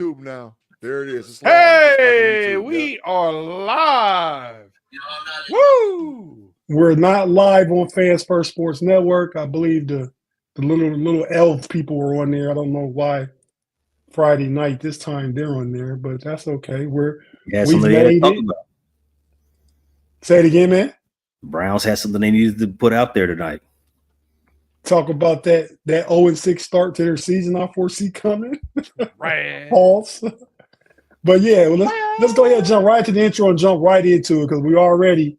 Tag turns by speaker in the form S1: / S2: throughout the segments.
S1: YouTube now. There it is. It's live.
S2: Hey, we are live. Woo!
S3: We're not live on Fans First Sports Network. I believe the little elf people were on there. I don't know why Friday night this time they're on there, but that's okay. We've made it. Say it again, man.
S4: Browns had something they needed to put out there tonight.
S3: Talk about that 0-6 start to their season I foresee coming.
S2: Right.
S3: Pause. But yeah, well, let's go ahead and jump right to the intro and jump right into it because we already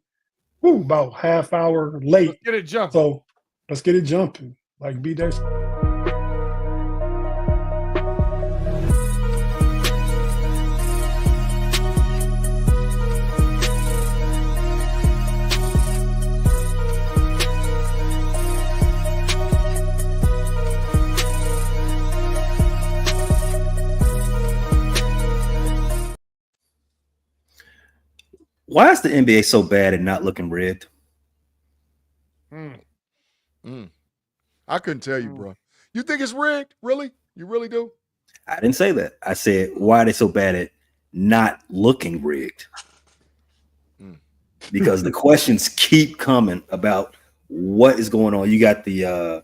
S3: about half hour late.
S2: Let's get it jumping.
S3: So let's get it jumping. Like B Days.
S4: Why is the NBA so bad at not looking rigged?
S1: I couldn't tell you, bro. You think it's rigged? Really? You really do?
S4: I didn't say that. I said, why are they so bad at not looking rigged? Because the questions keep coming about what is going on. You got the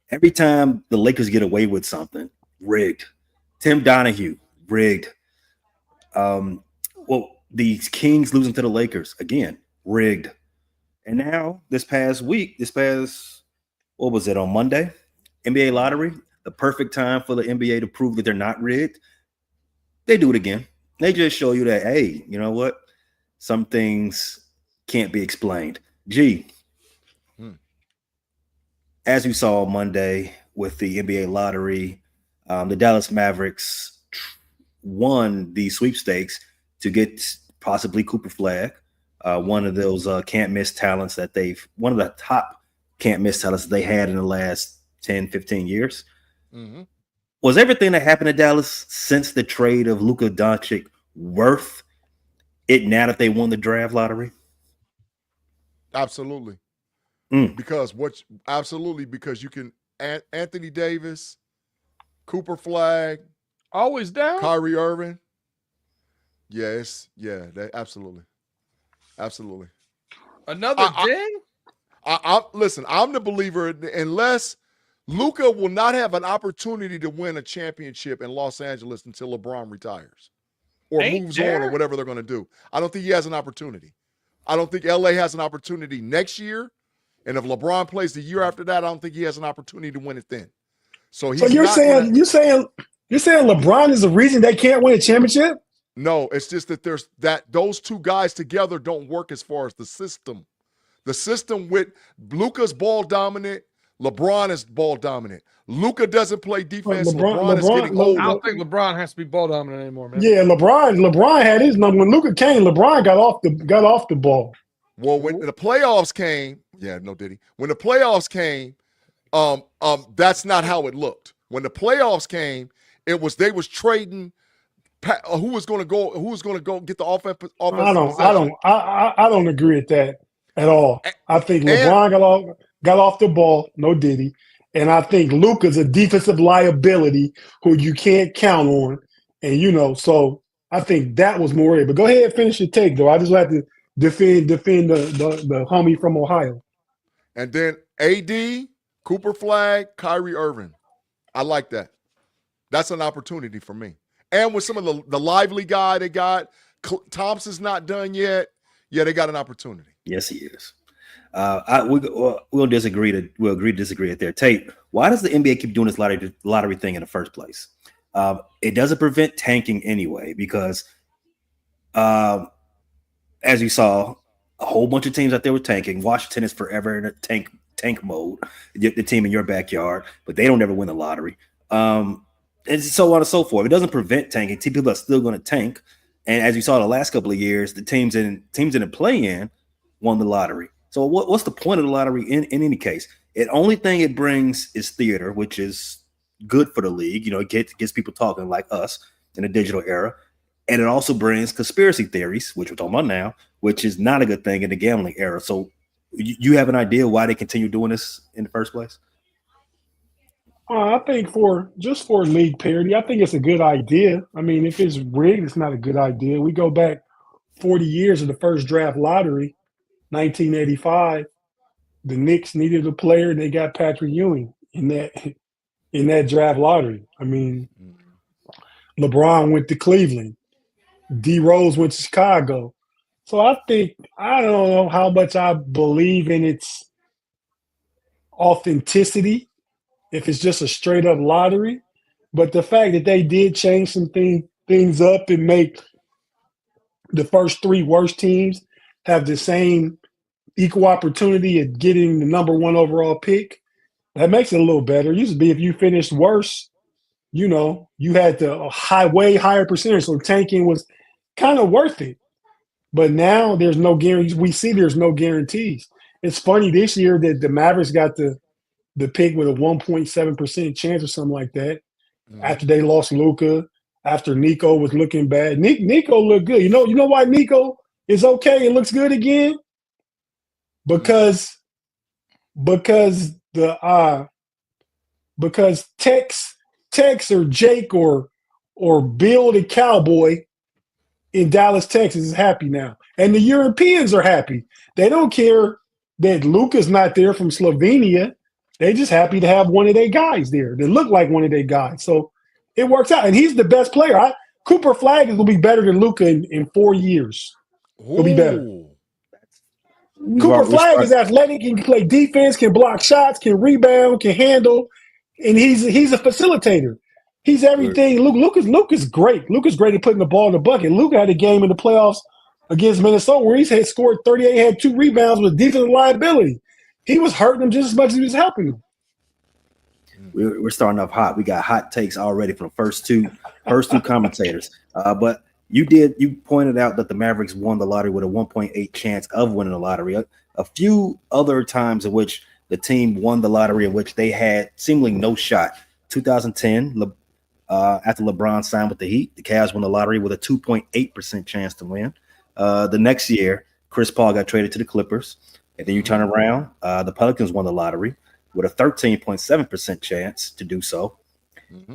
S4: every time the Lakers get away with something, rigged. Tim Donahue, rigged. The Kings losing to the Lakers, again, rigged. And now, what was it, on Monday? NBA lottery, the perfect time for the NBA to prove that they're not rigged. They do it again. They just show you that, hey, you know what? Some things can't be explained. As we saw Monday with the NBA lottery, the Dallas Mavericks won the sweepstakes to get possibly Cooper Flag, one of those can't miss talents one of the top can't miss talents they had in the last 10, 15 years. Mm-hmm. Was everything that happened to Dallas since the trade of Luka Doncic worth it now that they won the draft lottery?
S1: Absolutely. Because you can Anthony Davis, Cooper Flag,
S2: always down.
S1: Kyrie Irving. Absolutely.
S2: Another ding?
S1: Listen, I'm the believer unless Luka will not have an opportunity to win a championship in Los Angeles until LeBron retires or moves on or whatever they're going to do. I don't think he has an opportunity. I don't think LA has an opportunity next year. And if LeBron plays the year after that, I don't think he has an opportunity to win it then. So you're saying
S3: LeBron is the reason they can't win a championship?
S1: No, it's just that those two guys together don't work as far as the system. The system with Luka's ball dominant, LeBron is ball dominant. Luka doesn't play defense. LeBron is getting older.
S2: I don't think LeBron has to be ball dominant anymore, man.
S3: Yeah, LeBron had his number. When Luka came, LeBron got off the ball.
S1: Well, when the playoffs came, when the playoffs came, that's not how it looked. When the playoffs came, they was trading. Who was going to go get the offense?
S3: I don't agree with that at all. I think LeBron got off the ball, no Diddy, and I think Luka's a defensive liability who you can't count on, and so I think that was more it. But go ahead and finish your take, though. I just have to defend the homie from Ohio.
S1: And then AD, Cooper Flag, Kyrie Irving. I like that. That's an opportunity for me. And with some of the lively guy they got, Thompson's not done yet. Yeah, they got an opportunity.
S4: Yes, he is. We'll disagree to disagree at their tape. Why does the NBA keep doing this lottery thing in the first place? It doesn't prevent tanking anyway, because as you saw, a whole bunch of teams out there were tanking. Washington is forever in a tank mode. The team in your backyard, but they don't ever win the lottery. And so on and so forth. It doesn't prevent tanking. People are still going to tank. And as you saw the last couple of years, the teams in the play-in won the lottery. So what's the point of the lottery in any case? The only thing it brings is theater, which is good for the league. It gets people talking like us in the digital era. And it also brings conspiracy theories, which we're talking about now, which is not a good thing in the gambling era. So you have an idea why they continue doing this in the first place?
S3: I think for league parity, I think it's a good idea. I mean, if it's rigged, it's not a good idea. We go back 40 years of the first draft lottery, 1985. The Knicks needed a player, and they got Patrick Ewing in that draft lottery. I mean, LeBron went to Cleveland. D Rose went to Chicago. So I don't know how much I believe in its authenticity if it's just a straight up lottery. But the fact that they did change some things up and make the first three worst teams have the same equal opportunity at getting the number one overall pick, that makes it a little better. It used to be if you finished worse, you had the way higher percentage. So tanking was kind of worth it. But now there's no guarantees. We see there's no guarantees. It's funny this year that the Mavericks got the pick with a 1.7% chance or something like that after they lost Luka, after Nico was looking bad. Nico looked good. You know why Nico is okay and looks good again? Because Tex or Jake or Bill the Cowboy in Dallas, Texas is happy now. And the Europeans are happy. They don't care that Luka's not there from Slovenia. They just happy to have one of their guys there that look like one of their guys. So it works out. And he's the best player. Cooper Flag will be better than Luka in 4 years. He'll be better. Cooper Flag is athletic, can play defense, can block shots, can rebound, can handle, and he's a facilitator. He's everything. Luka's great. Luka's great at putting the ball in the bucket. Luka had a game in the playoffs against Minnesota where he had scored 38, had 2 rebounds with defensive liability. He was hurting them just as much as he was helping them.
S4: We're starting off hot. We got hot takes already from the first two commentators. But you pointed out that the Mavericks won the lottery with a 1.8 chance of winning the lottery. A few other times in which the team won the lottery in which they had seemingly no shot. 2010, after LeBron signed with the Heat, the Cavs won the lottery with a 2.8% chance to win. The next year, Chris Paul got traded to the Clippers. And then you turn around, the Pelicans won the lottery with a 13.7% chance to do so.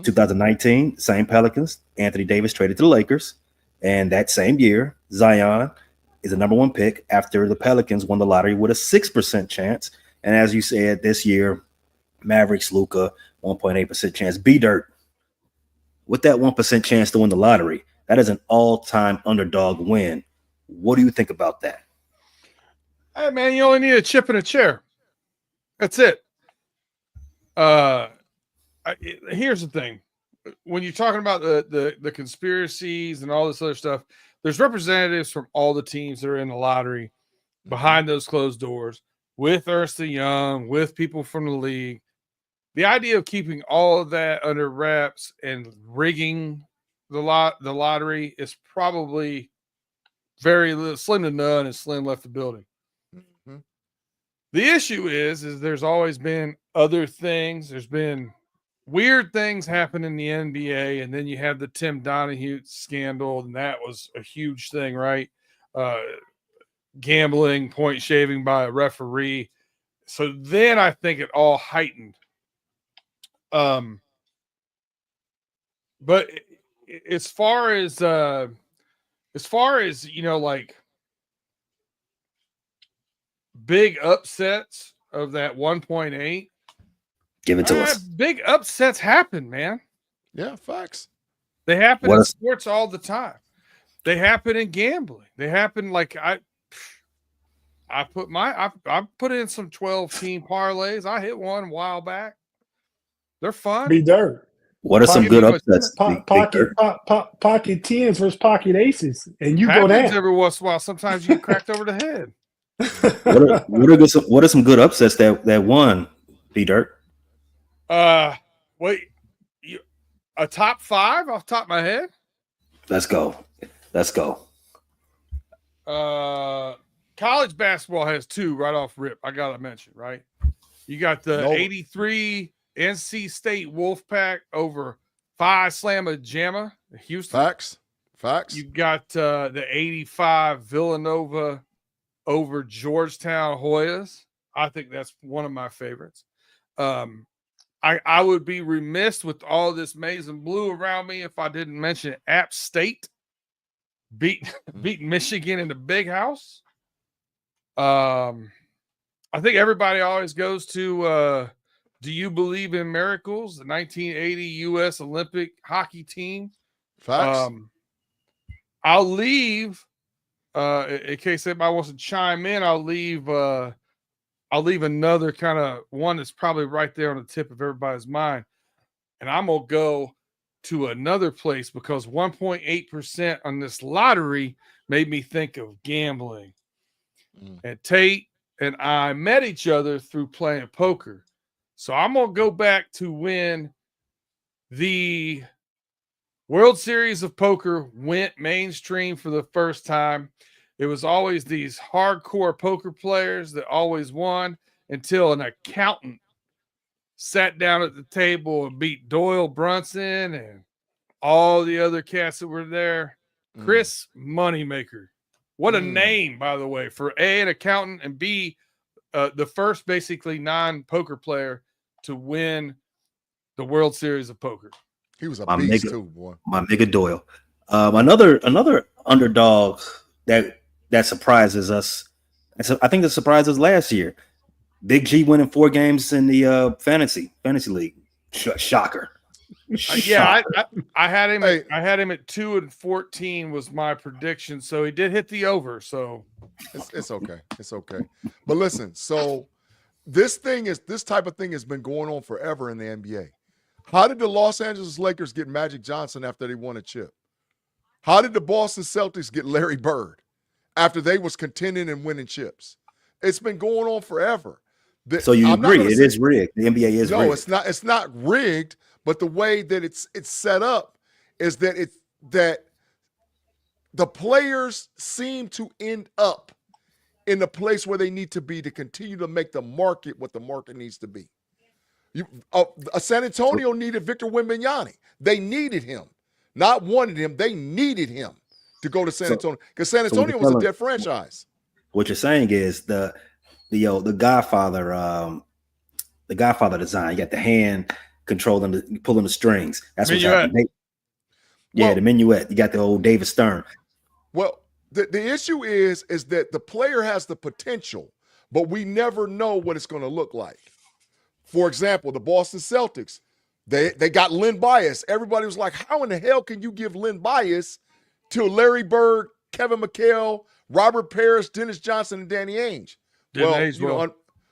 S4: 2019, same Pelicans, Anthony Davis traded to the Lakers. And that same year, Zion is the number 1 pick after the Pelicans won the lottery with a 6% chance. And as you said, this year, Mavericks, Luka, 1.8% chance. B-Dirt, with that 1% chance to win the lottery, that is an all-time underdog win. What do you think about that?
S2: Hey, man, you only need a chip and a chair. That's it. Here's the thing. When you're talking about the conspiracies and all this other stuff, there's representatives from all the teams that are in the lottery behind those closed doors with Ernst & Young, with people from the league. The idea of keeping all of that under wraps and rigging the lottery is probably very slim to none, and Slim left the building. The issue is there's always been other things. There's been weird things happen in the NBA, and then you have the Tim Donahue scandal, and that was a huge thing, right? Gambling, point shaving by a referee. So then I think it all heightened. But as far as like big upsets of that 1.8,
S4: give it to us.
S2: Big upsets happen, man.
S1: Yeah, facts.
S2: They happen in sports all the time. They happen in gambling. They happen like I put in some 12-team parlays. I hit one a while back. They're fun.
S3: Be dirt.
S4: What are some good upsets?
S3: Pocket tens versus pocket aces, and you go down
S2: every once in a while. Sometimes you get cracked over the head.
S4: What are some good upsets that won? B Dirt.
S2: Wait, a top 5 off the top of my head?
S4: Let's go.
S2: College basketball has 2 right off rip. I gotta mention, right? You got the 83 NC State Wolfpack over Phi Slamma Jamma, Houston.
S1: Facts.
S2: You got the 85 Villanova over Georgetown Hoyas. I think that's one of my favorites. I I would be remiss with all this maize and blue around me if I didn't mention App State beat Michigan in the big house. I think everybody always goes to do you believe in miracles? The 1980 U.S. Olympic hockey team.
S1: Facts.
S2: I'll leave in case anybody wants to chime in. I'll leave another kind of one that's probably right there on the tip of everybody's mind. And I'm going to go to another place because 1.8% on this lottery made me think of gambling. And Tate and I met each other through playing poker. So I'm going to go back to when the World Series of Poker went mainstream for the first time. It was always these hardcore poker players that always won until an accountant sat down at the table and beat Doyle Brunson and all the other cats that were there. Chris Moneymaker. What a name, by the way, for A, an accountant, and B, the first basically non-poker player to win the World Series of Poker.
S1: He was a beast too, boy.
S4: My nigga Doyle. Another underdog that surprises us. I think that surprised us last year. Big G winning 4 games in the fantasy league. Shocker.
S2: Yeah, I had him. I had him at 2-14 was my prediction. So he did hit the over. So
S1: it's okay. It's okay. But listen, so this type of thing has been going on forever in the NBA. How did the Los Angeles Lakers get Magic Johnson after they won a chip? How did the Boston Celtics get Larry Bird after they was contending and winning chips? It's been going on forever.
S4: So you agree it is rigged? The NBA is rigged.
S1: No, it's not rigged, but the way that it's set up is that that the players seem to end up in the place where they need to be to continue to make the market what the market needs to be. San Antonio needed Victor Wembanyama. They needed him, not wanted him. They needed him to go to San Antonio because San Antonio was a dead franchise.
S4: What you're saying is the Godfather design. You got the hand controlling, pulling the strings. That's what's happening. The minuet. You got the old David Stern.
S1: Well, the issue is that the player has the potential, but we never know what it's going to look like. For example, the Boston Celtics, they got Len Bias. Everybody was like, how in the hell can you give Len Bias to Larry Bird, Kevin McHale, Robert Parrish, Dennis Johnson, and Danny Ainge?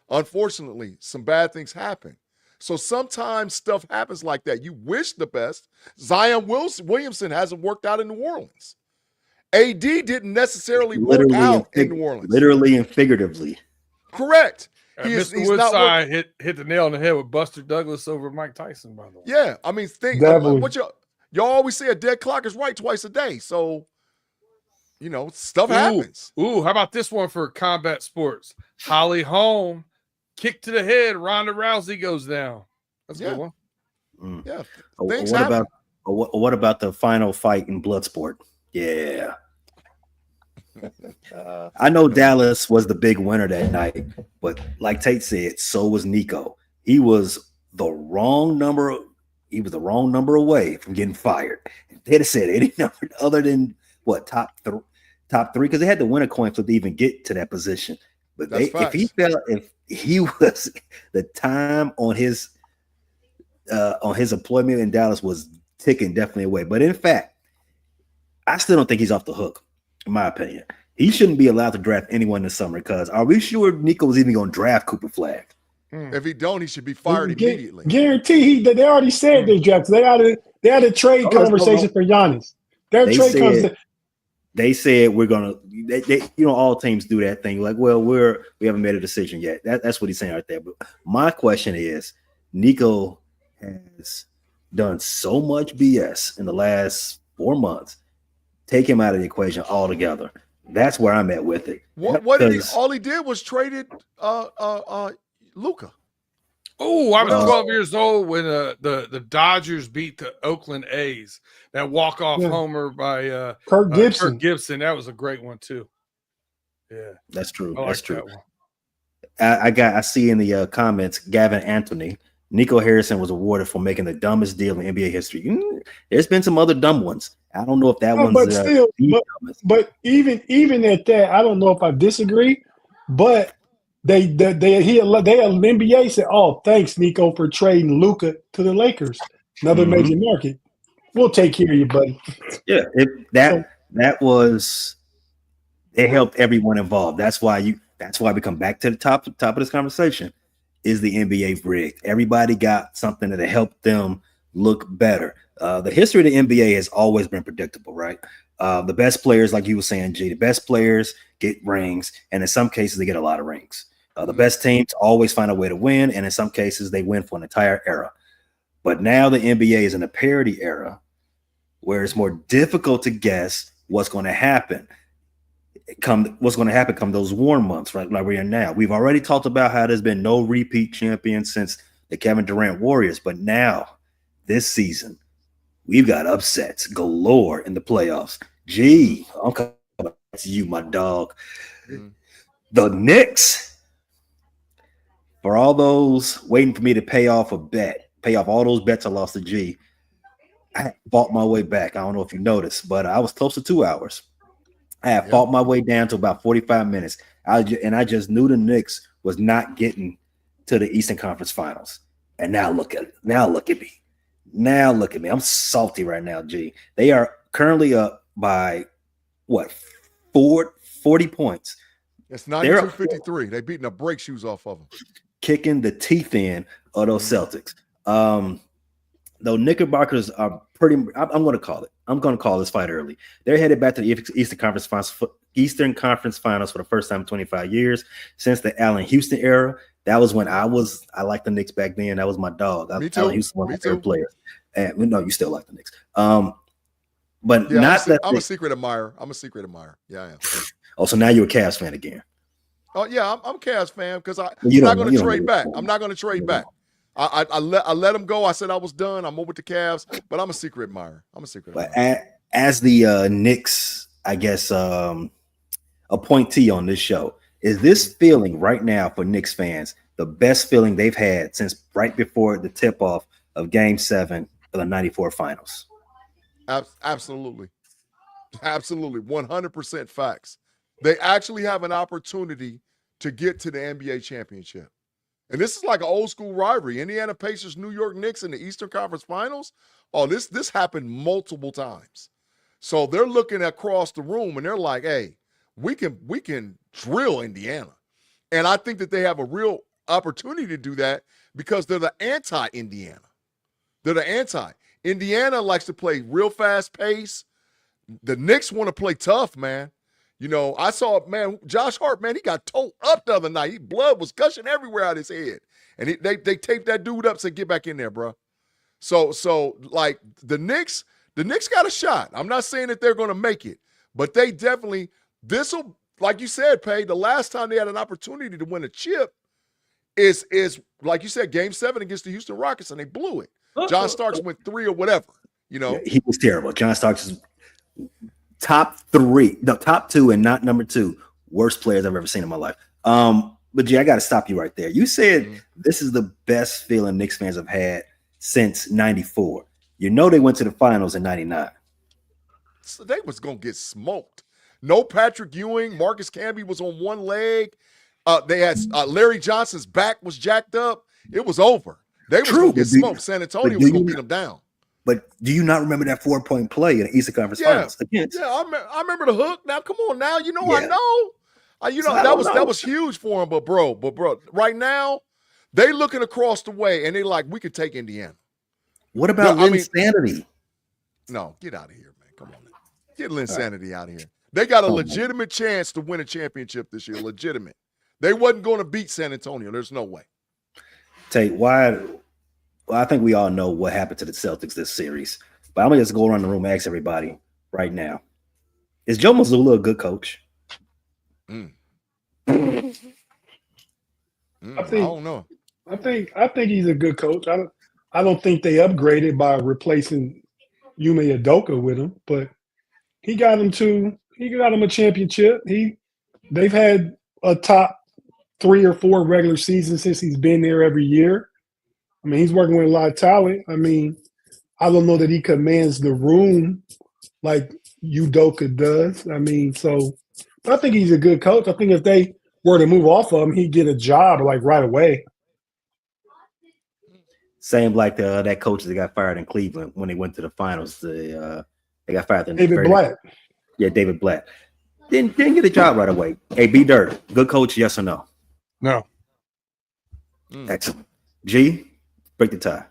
S1: Unfortunately, some bad things happen. So sometimes stuff happens like that. You wish the best. Zion Williamson hasn't worked out in New Orleans. AD didn't necessarily work out in New Orleans.
S4: Literally and figuratively.
S1: Correct.
S2: Mr. Woodside hit the nail on the head with Buster Douglas over Mike Tyson, by the way.
S1: Yeah, I mean, what y'all always say, a dead clock is right twice a day. So, stuff happens.
S2: How about this one for combat sports? Holly Holm, kick to the head. Ronda Rousey goes down. That's a good one.
S1: Yeah.
S4: What about the final fight in Bloodsport? Yeah. I know Dallas was the big winner that night, but like Tate said, so was Nico. He was the wrong number. He was the wrong number away from getting fired. They'd have said any number other than top three, because they had to win a coin flip to even get to that position. But if he was the time on his employment in Dallas was ticking definitely away. But in fact, I still don't think he's off the hook. In my opinion, he shouldn't be allowed to draft anyone this summer. Because are we sure Nico was even going to draft Cooper Flagg?
S1: If he don't, he should be fired immediately.
S3: Guarantee they already said they draft. They had a trade conversation for Giannis.
S4: They said we're gonna. All teams do that thing. Like, well, we haven't made a decision yet. That's what he's saying right there. But my question is, Nico has done so much BS in the last 4 months. Take him out of the equation altogether. That's where I'm at with it.
S1: All he did was traded Luka.
S2: Oh, I was 12 years old when the Dodgers beat the Oakland A's. That walk-off homer by
S3: Kirk
S2: Gibson. That was a great one too. Yeah,
S4: that's true.
S2: That's
S4: true. I see in the comments Gavin Anthony Nico Harrison was awarded for making the dumbest deal in NBA history. There's been some other dumb ones. I don't know if that one's
S3: but still,
S4: the dumbest.
S3: but even at that, I don't know if I disagree. But the NBA said, "Oh, thanks, Nico, for trading Luka to the Lakers, another major market. We'll take care of you, buddy."
S4: Yeah, that was it helped everyone involved. That's why we come back to the top of this conversation. Is the NBA rigged? Everybody got something that helped them look better. The history of the NBA has always been predictable, right? The best players, like you were saying, G, the best players get rings, and in some cases they get a lot of rings. The best teams always find a way to win, and in some cases they win for an entire era. But now the NBA is in a parity era where it's more difficult to guess what's going to happen. Come those warm months, right? Like we're in now. We've already talked about how there's been no repeat champion since the Kevin Durant Warriors, but now this season we've got upsets galore in the playoffs. Gee, I'm coming to you, my dog. The Knicks, for all those waiting for me to pay off all those bets I lost to G, I bought my way back. I don't know if you noticed, but I was close to 2 hours. I had fought my way down to about 45 minutes. I just knew the Knicks was not getting to the Eastern Conference Finals. And now look at me. Now look at me. I'm salty right now, G. They are currently up by, 40 points.
S1: It's 92-53. They're beating the brake shoes off of them.
S4: Kicking the teeth in of those Celtics. Though Knickerbockers are I'm going to call it. I'm going to call this fight early. They're headed back to the Eastern Conference Finals for the first time in 25 years since the Allen Houston era. That was when I liked the Knicks back then. That was my dog.
S1: Me too.
S4: Allen Houston was my favorite player. And no, you still like the Knicks. But
S1: yeah, I'm a secret admirer. Yeah, I am.
S4: Oh, so now you're a Cavs fan again.
S1: Oh yeah, I'm a Cavs fan because I'm not going to trade back. I'm not going to trade back. I let him go. I said I was done. I'm over with the Cavs, but I'm a secret admirer.
S4: But as the Knicks, I guess, appointee on this show, is this feeling right now for Knicks fans the best feeling they've had since right before the tip-off of Game 7 of the 94 Finals?
S1: Absolutely. 100% facts. They actually have an opportunity to get to the NBA championship. And this is like an old school rivalry. Indiana Pacers, New York Knicks in the Eastern Conference Finals. Oh, this happened multiple times. So they're looking across the room and they're like, hey, we can drill Indiana. And I think that they have a real opportunity to do that because they're the anti-Indiana. They're the anti. Indiana likes to play real fast pace. The Knicks want to play tough, man. You know, I saw, man, Josh Hart, man, he got towed up the other night. Blood was gushing everywhere out his head. And they taped that dude up, said, get back in there, bro. So like, the Knicks got a shot. I'm not saying that they're going to make it, but they definitely, this'll, like you said, Pay, the last time they had an opportunity to win a chip is like you said, Game 7 against the Houston Rockets, and they blew it. John Starks went 3 or whatever, you know.
S4: He was terrible. John Starks is top 2 and not number 2 worst players I've ever seen in my life. But G, I got to stop you right there. You said this is the best feeling Knicks fans have had since 94. You know they went to the finals in 99.
S1: So they was going to get smoked. No Patrick Ewing. Marcus Camby was on one leg. They had Larry Johnson's back was jacked up. It was over. They was going to get smoked. San Antonio was going to beat them down.
S4: But do you not remember that 4-point play in the Eastern Conference Finals?
S1: Yeah, I remember the hook. Now, come on, now I know. That was huge for him. But bro, right now they looking across the way and they like we could take Indiana.
S4: What about Linsanity?
S1: No, get out of here, man. Come on, man. Get Linsanity out of here. They got a legitimate chance to win a championship this year. Legitimate. They wasn't going to beat San Antonio. There's no way.
S4: Tate, why? Well, I think we all know what happened to the Celtics this series, but I'm gonna just go around the room and ask everybody right now: is Joe Mazzulla a good coach?
S1: I don't know.
S3: I think he's a good coach. I don't think they upgraded by replacing Ime Udoka with him, but he got him a championship. They've had a top 3 or 4 regular seasons since he's been there every year. I mean, he's working with a lot of talent. I mean, I don't know that he commands the room like Udoka does. I mean, but I think he's a good coach. I think if they were to move off of him, he'd get a job like right away.
S4: Same like that coach that got fired in Cleveland when they went to the finals. They got fired.
S3: David Blatt.
S4: Yeah, David Blatt. Didn't get a job right away. Hey, B Dirt, good coach, yes or no?
S2: No.
S4: Excellent. G, break the tie.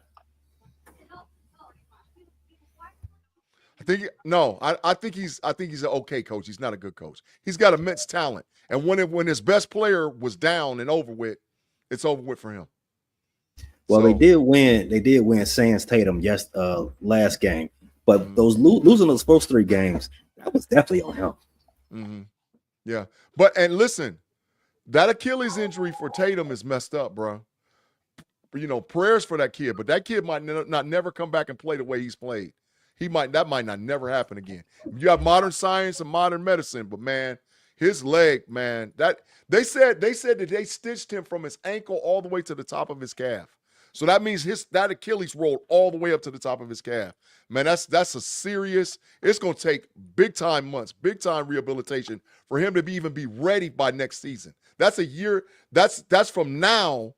S1: I think he's an okay coach. He's not a good coach. He's got immense talent. And when his best player was down and over with, it's over with for him.
S4: Well, they did win sans Tatum last game. But those losing those first 3 games, that was definitely on him.
S1: Mm-hmm. Yeah. And listen, that Achilles injury for Tatum is messed up, bro. You know, prayers for that kid, but that kid might not never come back and play the way he's played. That might not never happen again. You have modern science and modern medicine, but man, his leg, man, that they said that they stitched him from his ankle all the way to the top of his calf. So that means that Achilles rolled all the way up to the top of his calf. Man, that's a serious. It's going to take big time months, big time rehabilitation for him to even be ready by next season. That's a year. That's from now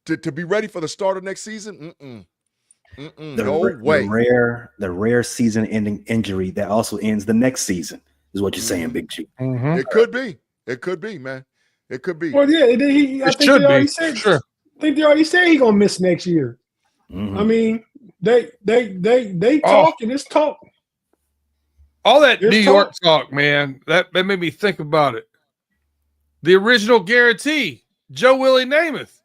S1: to be ready for the start of next season. No way.
S4: The rare season-ending injury that also ends the next season is what you're saying, Big G.
S2: Mm-hmm.
S1: It could be. It could be, man. It could be.
S3: Well, yeah, I think they already said.
S2: Sure.
S3: I think they already said he's gonna miss next year.
S4: Mm-hmm.
S3: I mean, they talking. It's talk.
S2: All that New York talk, man. That made me think about it. The original guarantee, Joe Willie Namath,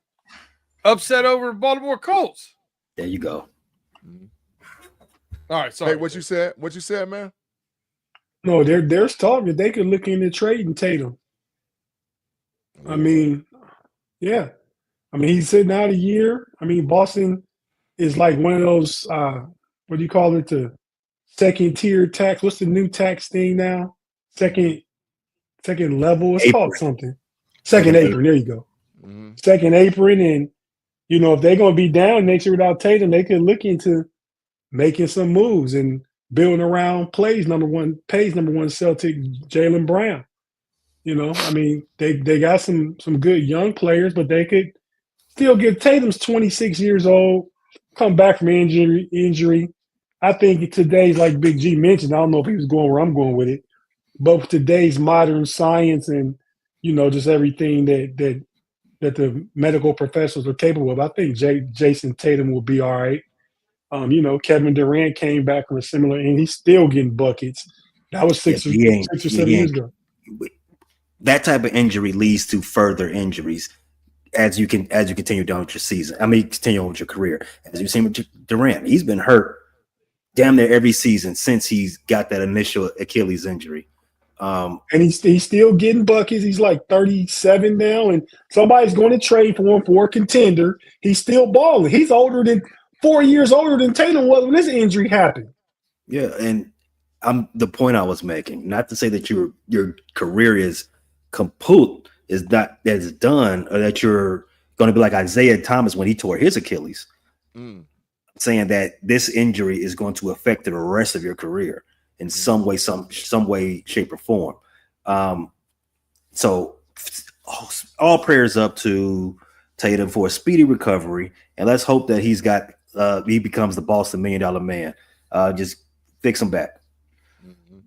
S2: upset over Baltimore Colts.
S4: There you go.
S2: All right, sorry.
S1: Hey, what you said? What you said, man?
S3: No, there's talk that they could look into trading Tatum. I mean, yeah. I mean, he's sitting out a year. I mean, Boston is like one of those, what do you call it, the second tier tax. What's the new tax thing now? Second level. It's called something. Second apron. There you go. Mm-hmm. Second apron. And, you know, if they're going to be down next year without Tatum, they could look into making some moves and building around number one Celtic, Jaylen Brown. You know, I mean, they got some good young players, but they could still get Tatum's 26 years old, come back from injury. I think today's, like Big G mentioned, I don't know if he was going where I'm going with it, but with today's modern science and, you know, just everything that the medical professionals are capable of, I think Jason Tatum will be all right. You know, Kevin Durant came back from a similar, and he's still getting buckets. That was 6 or 7 years ago.
S4: That type of injury leads to further injuries as you continue down with your season. I mean, continue on with your career. As you've seen with Durant, he's been hurt damn near every season since he's got that initial Achilles injury.
S3: And he's still getting buckets. He's like 37 now, and somebody's going to trade for him for a contender. He's still balling. He's 4 years older than Tatum was when this injury happened.
S4: Yeah, and the point I was making, not to say that your career is kaput, is done, or that you're going to be like Isaiah Thomas when he tore his Achilles. Saying that this injury is going to affect the rest of your career in some way, shape, or form. So all prayers up to Tatum for a speedy recovery, and let's hope that he becomes the Boston $1 Million Man. Just fix him back.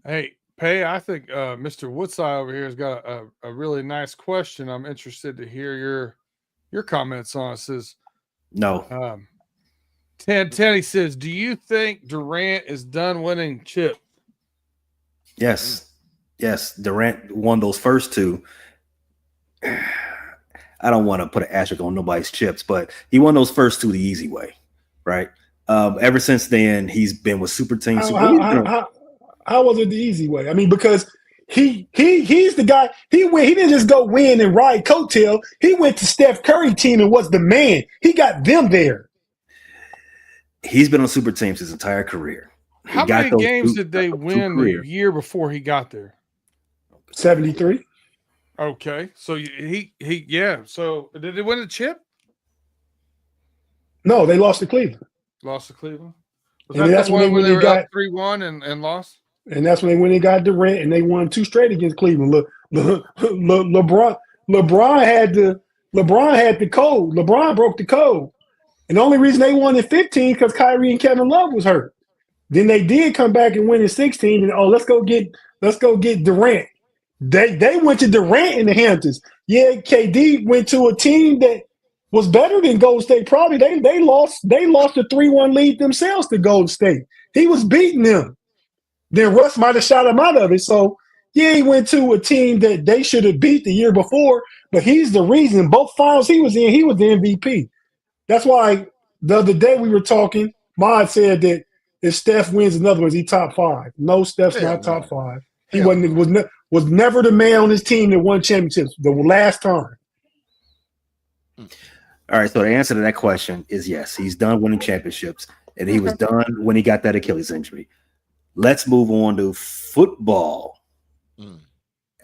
S2: Hey, Pay, I think Mr. Woodside over here has got a really nice question. I'm interested to hear your comments on it. Says
S4: no.
S2: 10 he says, do you think Durant is done winning chip?
S4: Yes. Durant won those first 2. I don't want to put an asterisk on nobody's chips, but he won those first 2 the easy way, right? Ever since then, he's been with super teams.
S3: How was it the easy way? I mean, because he's the guy. He didn't just go win and ride coattail. He went to Steph Curry team and was the man. He got them there.
S4: He's been on super teams his entire career.
S2: How many games did they win the year before he got there?
S3: 73.
S2: Okay, so he So did they win a chip?
S3: No, they lost to Cleveland.
S2: Lost to Cleveland. Was
S3: And
S2: that
S3: that's
S2: the one
S3: when
S2: where
S3: they
S2: they were
S3: got
S2: up 3-1 and lost?
S3: And that's when they got Durant and they won 2 straight against Cleveland. LeBron had the code. LeBron broke the code. And the only reason they won in 15 because Kyrie and Kevin Love was hurt. Then they did come back and win in 16. And let's go get Durant. They went to Durant in the Hamptons. Yeah, KD went to a team that was better than Golden State. Probably they lost a 3-1 lead themselves to Golden State. He was beating them. Then Russ might have shot him out of it. So, yeah, he went to a team that they should have beat the year before, but he's the reason. Both finals he was in, he was the MVP. That's why the other day we were talking, Mod said that if Steph wins another one, is he top 5? No, Steph's not top 5. He was never the man on his team that won championships the last time.
S4: All right, so the answer to that question is yes. He's done winning championships, and he was done when he got that Achilles injury. Let's move on to football.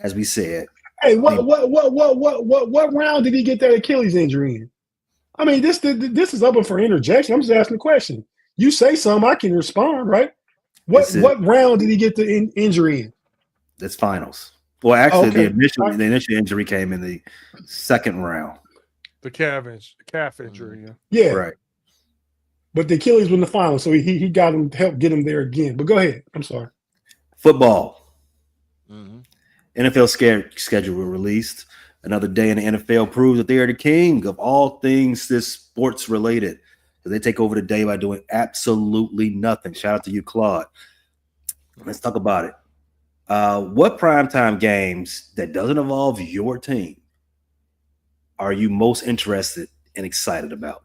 S4: As we said.
S3: Hey, what round did he get that Achilles injury in? I mean, this is open for interjection. I'm just asking the question. You say something, I can respond, right? What round did he get the injury in?
S4: That's finals. Well, actually, the initial injury came in the second round.
S2: The calf injury.
S3: Yeah.
S4: Right.
S3: But the Achilles was in the final, so he got him to help get him there again. But go ahead. I'm sorry.
S4: Football. NFL schedule were released. Another day in the NFL proves that they are the king of all things this sports related. So they take over the day by doing absolutely nothing. Shout out to you, Claude. Let's talk about it. What primetime games that doesn't involve your team are you most interested and excited about?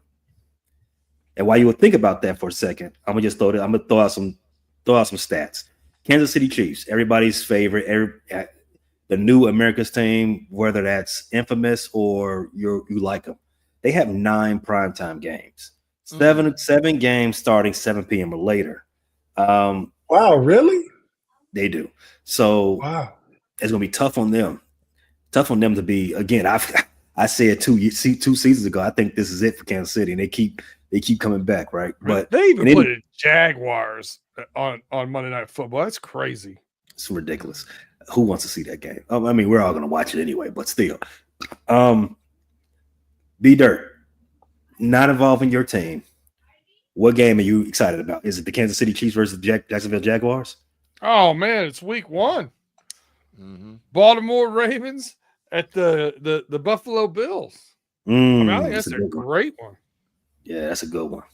S4: And while you would think about that for a second, I'm gonna throw out some stats. Kansas City Chiefs, everybody's favorite, the new America's team, whether that's infamous or you like them. They have 9 primetime games. Seven games starting 7 p.m. or later.
S3: Wow, really?
S4: They do. So it's gonna be tough on them. Tough on them to be again. I said 2 seasons ago. I think this is it for Kansas City, and they keep coming back, right? But
S2: they even put it Jaguars on Monday Night Football. That's crazy.
S4: It's ridiculous. Who wants to see that game? I mean, we're all going to watch it anyway, but still. B-Dirt, not involving your team. What game are you excited about? Is it the Kansas City Chiefs versus the Jacksonville Jaguars?
S2: Oh, man, it's week 1. Baltimore Ravens at the Buffalo Bills. I mean, I think that's a great one.
S4: Yeah, that's a good one.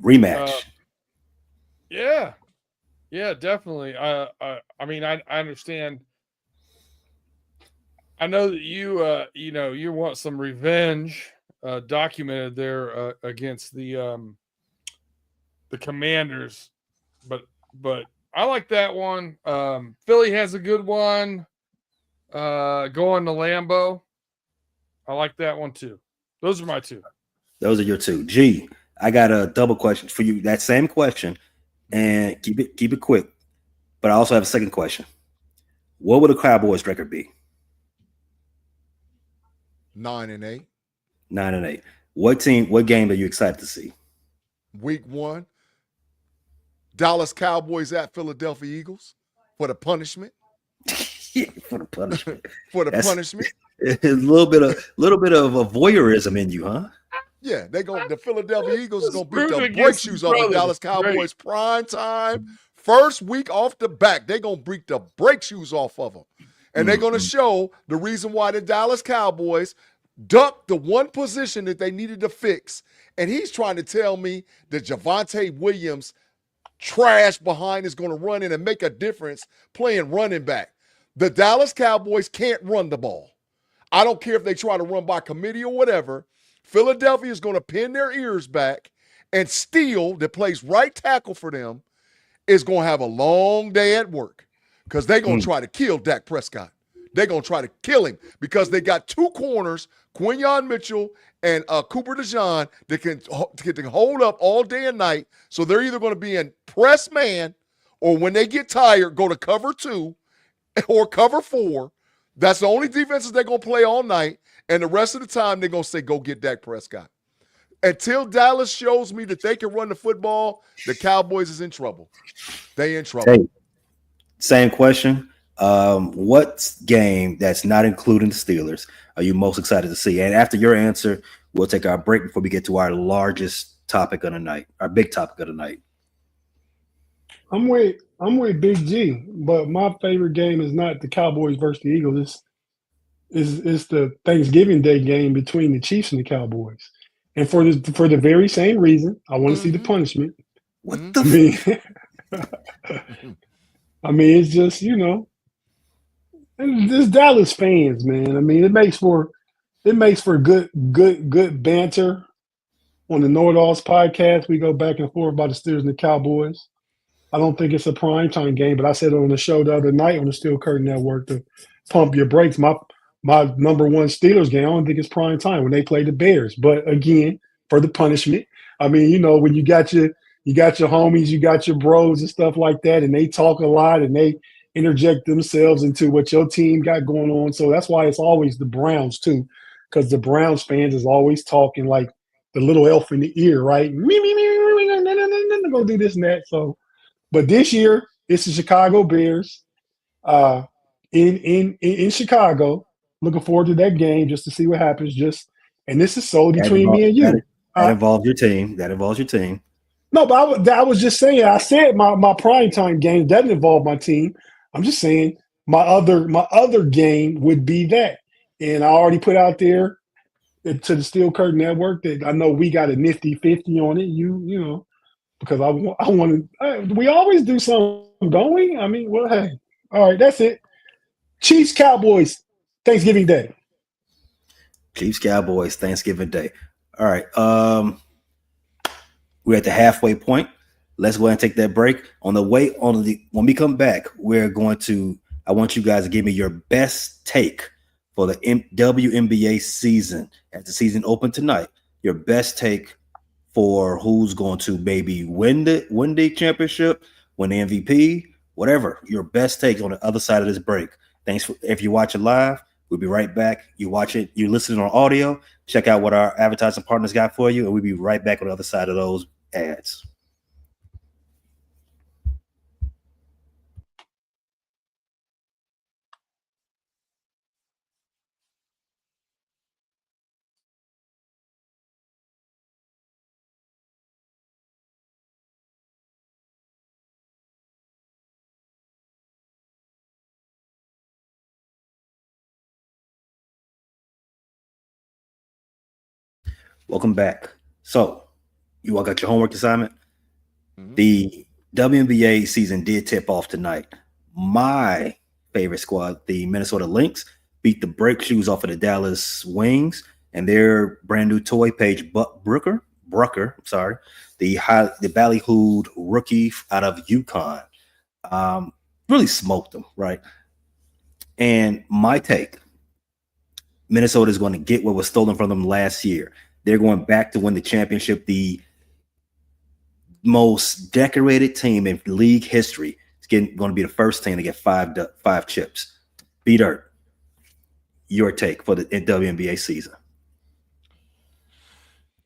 S4: Rematch.
S2: Yeah, definitely. I mean, I understand. I know that you want some revenge documented there against the Commanders, but I like that one. Philly has a good one. Going to Lambeau, I like that one too. Those are my 2.
S4: Those are your 2. G, I got a double question for you. That same question, and keep it quick. But I also have a second question. What would a Cowboys record be?
S1: 9-8.
S4: 9-8. What game are you excited to see?
S1: Week 1. Dallas Cowboys at Philadelphia Eagles for the punishment.
S4: For the punishment.
S1: Punishment.
S4: A little bit of a voyeurism in you, huh?
S1: Yeah, the Philadelphia Eagles is gonna beat the brake shoes off the Dallas Cowboys prime time. First week off the back, they're gonna beat the brake shoes off of them. And they're gonna show the reason why the Dallas Cowboys ducked the one position that they needed to fix. And he's trying to tell me that Javonte Williams trash behind is gonna run in and make a difference playing running back. The Dallas Cowboys can't run the ball. I don't care if they try to run by committee or whatever. Philadelphia is going to pin their ears back, and Steele, that plays right tackle for them, is going to have a long day at work because they're going to try to kill Dak Prescott. They're going to try to kill him because they got 2 corners, Quinyon Mitchell and Cooper DeJean, that can hold up all day and night. So they're either going to be in press man or when they get tired, go to cover 2 or cover 4. That's the only defenses they're going to play all night. And the rest of the time, they're going to say, go get Dak Prescott. until Dallas shows me that they can run the football, the Cowboys is in trouble. They in trouble.
S4: Hey, same question. What game that's not including the Steelers are you most excited to see? And after your answer, we'll take our break before we get to our largest topic of the night, our big topic of the night.
S3: I'm with Big G, but my favorite game is not the Cowboys versus the Eagles. It's the Thanksgiving Day game between the Chiefs and the Cowboys, and for the very same reason, I want to see the punishment.
S4: What the?
S3: I mean, it's just it's Dallas fans, man. I mean, it makes for good banter on the Know-It-Alls podcast. We go back and forth about the Steelers and the Cowboys. I don't think it's a primetime game, but I said on the show the other night on the Steel Curtain Network to pump your brakes. My number one Steelers game, I don't think it's prime time when they play the Bears. But again, for the punishment, I mean, when you got your homies, you got your bros and stuff like that, and they talk a lot and they interject themselves into what your team got going on. So that's why it's always the Browns too, because the Browns fans is always talking like the little elf in the ear, right? Go do this and that. So. But this year, it's the Chicago Bears in Chicago. Looking forward to that game just to see what happens. And this is solely between me and you.
S4: That involves your team.
S3: No, but I was just saying. I said my primetime game doesn't involve my team. I'm just saying my other game would be that. And I already put out there to the Steel Curtain Network that I know we got a nifty 50 on it. You know. Because I want to. We always do something, don't we? I mean, well, hey, all right, that's it. Chiefs Cowboys, Thanksgiving Day.
S4: Chiefs Cowboys, Thanksgiving Day. All right, we're at the halfway point. Let's go ahead and take that break. When we come back, I want you guys to give me your best take for the WNBA season as the season open tonight. Your best take for who's going to maybe win the championship, win the MVP, whatever. Your best take on the other side of this break. Thanks. If you watch it live, we'll be right back. You watch it, you listen on audio, check out what our advertising partners got for you, and we'll be right back on the other side of those ads. Welcome back. So, you all got your homework assignment? Mm-hmm. The WNBA season did tip off tonight. My favorite squad, the Minnesota Lynx, beat the brake shoes off of the Dallas Wings and their brand new toy, Paige Brucker, the ballyhooed rookie out of UConn. Really smoked them, right? And my take, Minnesota is going to get what was stolen from them last year. They're going back to win the championship. The most decorated team in league history is going to be the first team to get five chips. B-Dirt, your take for the WNBA season.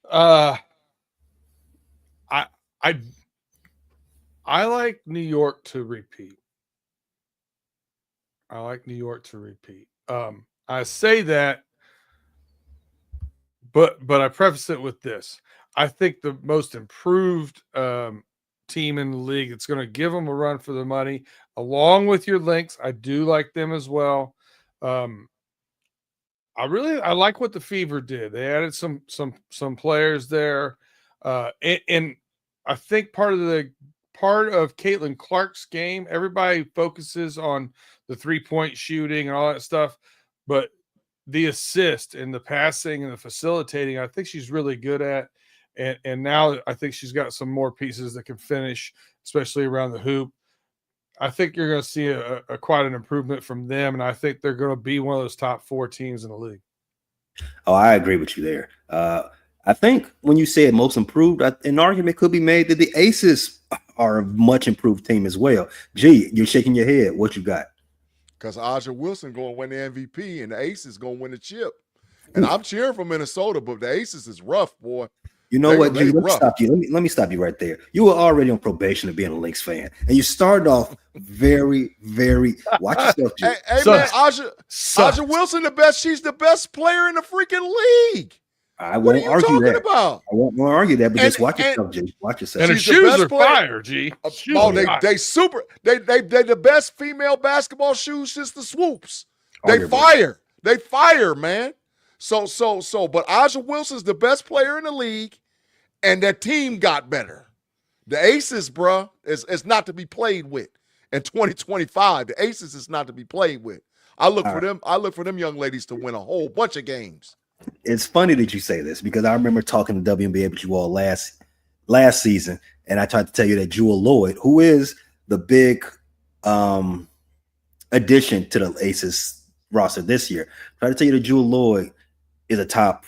S2: I like New York to repeat. I say that, but I preface it with this. I think the most improved team in the league, it's going to give them a run for the money, along with your Lynx. I do like them as well. I like what the Fever did. They added some players there, and I think part of Caitlin Clark's game, everybody focuses on the 3-point shooting and all that stuff, but the assist and the passing and the facilitating, I think she's really good at. And now I think she's got some more pieces that can finish, especially around the hoop. I think you're going to see a quite an improvement from them, and I think they're going to be one of those top 4 teams in the league.
S4: Oh, I agree with you there. I think when you say most improved, an argument could be made that the Aces are a much improved team as well. Gee, you're shaking your head. What you got?
S1: Because Aja Wilson going to win the MVP, and the Aces going to win the chip. And I'm cheering for Minnesota, but the Aces is rough, boy.
S4: You know what, G? Let me stop you. Let me stop you right there. You were already on probation of being a Lynx fan, and you started off very, very. Watch yourself, G.
S1: Hey man, Aja Wilson, she's the best player in the freaking league.
S4: I won't argue that.
S1: About?
S4: I won't argue that, but just watch yourself, G. Watch yourself.
S2: And her shoes are fire, G.
S1: They the best female basketball shoes since the Swoops. They fire, man. But Aja Wilson's the best player in the league, and that team got better. The Aces, bruh, is not to be played with in 2025. The Aces is not to be played with. I look for them young ladies to win a whole bunch of games.
S4: It's funny that you say this because I remember talking to WNBA with you all last season, and I tried to tell you that Jewel Lloyd, who is the big addition to the Aces roster this year, I tried to tell you that Jewel Lloyd is a top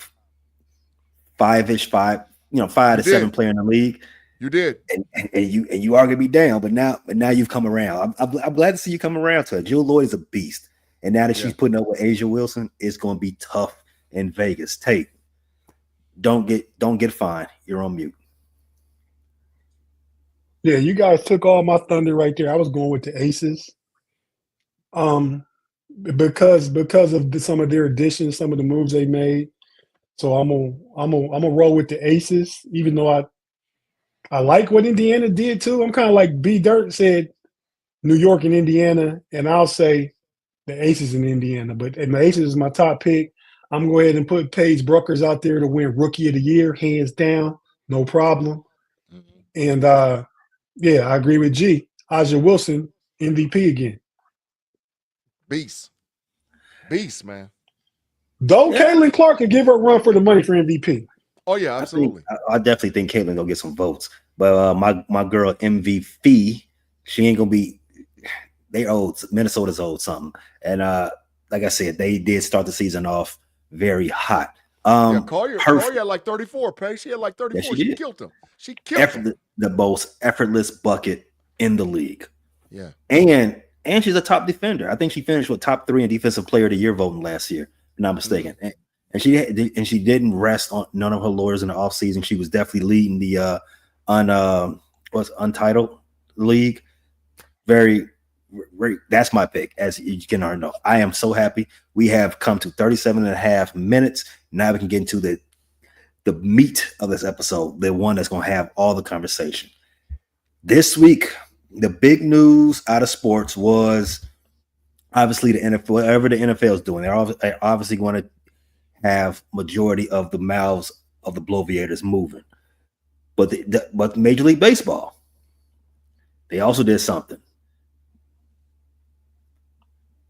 S4: 5 to 7 player in the league.
S1: You did,
S4: and you are gonna be down, but now you've come around. I'm glad to see you come around to her. Jewel Lloyd is a beast, and now that she's putting up with Aja Wilson, it's gonna be tough in Vegas. Tate, don't get fined. You're on mute.
S3: Yeah, you guys took all my thunder right there. I was going with the Aces. Because of some of their additions, some of the moves they made. So I'm gonna roll with the Aces, even though I like what Indiana did too. I'm kind of like B Dirt said, New York and Indiana, and I'll say the Aces in Indiana. But the Aces is my top pick. I'm going to go ahead and put Paige Bruckers out there to win Rookie of the Year, hands down, no problem. And I agree with G. Aja Wilson, MVP again.
S1: Beast, man.
S3: Though Caitlin Clark could give her a run for the money for MVP.
S1: Oh yeah, absolutely.
S4: I definitely think Caitlin gonna get some votes. But my girl MVP, she ain't gonna be. They old. Minnesota's old something, and like I said, they did start the season off very hot.
S1: Collier had like 34. Paige, she had like 34.
S4: Yeah,
S1: she killed him. She killed him.
S4: The most effortless bucket in the league.
S1: Yeah,
S4: and she's a top defender. I think she finished with top 3 in Defensive Player of the Year voting last year. If not mistaken. And she didn't rest on none of her laurels in the offseason. She was definitely leading the untitled league. Very, very, that's my pick, as you can already know. I am so happy. We have come to 37.5 minutes. Now we can get into the meat of this episode, the one that's going to have all the conversation. This week, the big news out of sports was obviously the NFL, whatever the NFL is doing. They're obviously going to have majority of the mouths of the bloviators moving. But Major League Baseball, they also did something.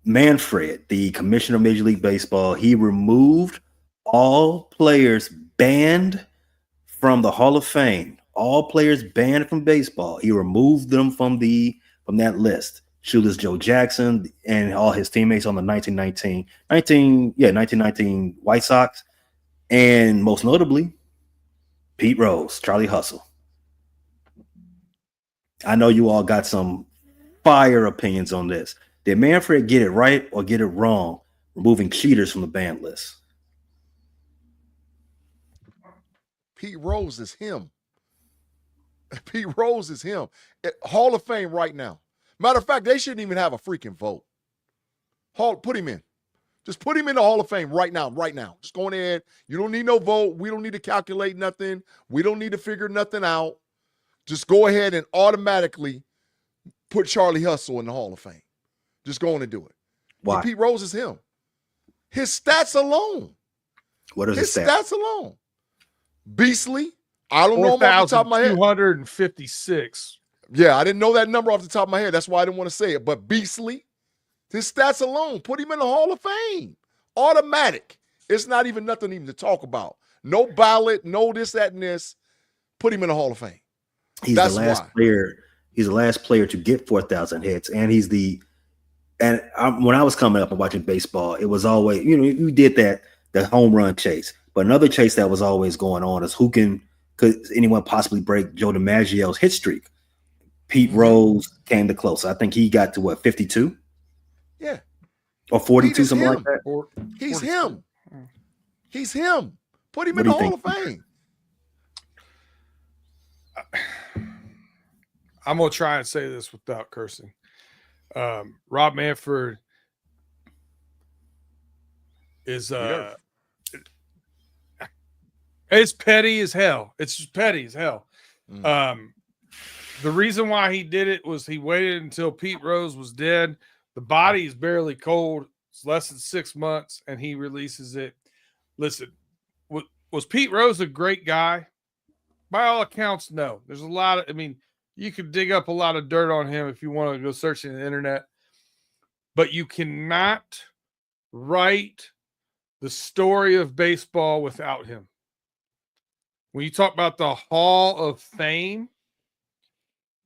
S4: Manfred, the commissioner of Major League Baseball, he removed all players banned from the Hall of Fame. All players banned from baseball. He removed them from that list. Shoeless Joe Jackson and all his teammates on the 1919 White Sox, and most notably, Pete Rose, Charlie Hustle. I know you all got some fire opinions on this. Did Manfred get it right or get it wrong, removing cheaters from the ban list?
S1: Pete Rose is him. Pete Rose is him. Hall of Fame right now. Matter of fact, they shouldn't even have a freaking vote. Put him in. Just put him in the Hall of Fame right now. Just go ahead. You don't need no vote. We don't need to calculate nothing. We don't need to figure nothing out. Just go ahead and automatically put Charlie Hustle in the Hall of Fame. Just go on and do it.
S4: Why?
S1: And Pete Rose is him. His stats alone.
S4: What are his
S1: stats alone? Beastly. I don't know him off the top of my head.
S2: 256.
S1: Yeah, I didn't know that number off the top of my head. That's why I didn't want to say it. But beastly, his stats alone, put him in the Hall of Fame. Automatic. It's not even nothing even to talk about. No ballot, no this, that, and this. Put him in the Hall of Fame.
S4: That's the last player. He's the last player to get 4,000 hits, and when I was coming up and watching baseball, it was always, you did the home run chase. But another chase that was always going on is could anyone possibly break Joe DiMaggio's hit streak? Pete Rose came the close. I think he got to 52?
S1: Yeah.
S4: Or 42, something like that.
S1: He's him. He's him. Put him in the Hall of Fame.
S2: I'm gonna try and say this without cursing. Rob Manfred is it's petty as hell. It's just petty as hell. The reason why he did it was he waited until Pete Rose was dead. The body is barely cold. It's less than 6 months, and he releases it. Listen, was Pete Rose a great guy? By all accounts, no. There's a lot of, you could dig up a lot of dirt on him if you want to go searching the internet, but you cannot write the story of baseball without him. When you talk about the Hall of Fame,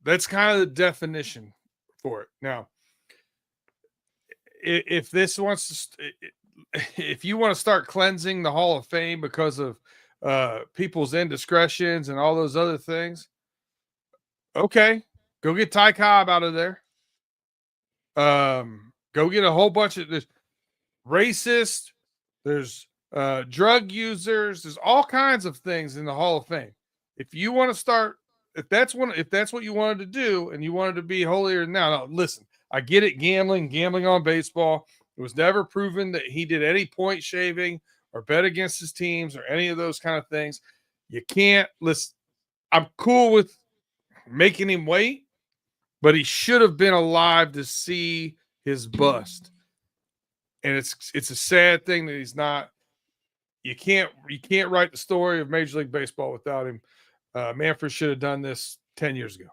S2: that's kind of the definition for it. Now, if you want to start cleansing the Hall of Fame because of people's indiscretions and all those other things, okay, go get Ty Cobb out of there. Go get a whole bunch of this racist. There's drug users. There's all kinds of things in the Hall of Fame. If you want to start, if that's what you wanted to do, and you wanted to be holier than thou, no, listen. I get it. Gambling on baseball. It was never proven that he did any point shaving or bet against his teams or any of those kind of things. You can't listen. I'm cool with making him wait, but he should have been alive to see his bust. And it's a sad thing that he's not. You can't write the story of Major League Baseball without him. Manfred should have done this 10 years ago,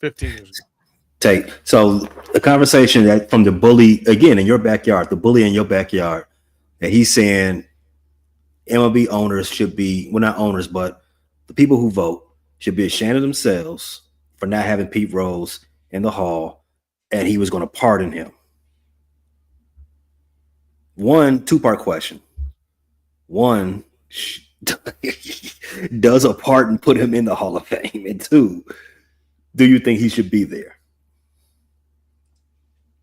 S2: 15 years ago.
S4: So the conversation that from the bully, again, in your backyard, the bully in your backyard, that he's saying MLB owners should be, well, not owners, but the people who vote should be ashamed of themselves for not having Pete Rose in the hall, and he was going to pardon him. Two-part question. One, does a pardon put him in the Hall of Fame? And two, do you think he should be there?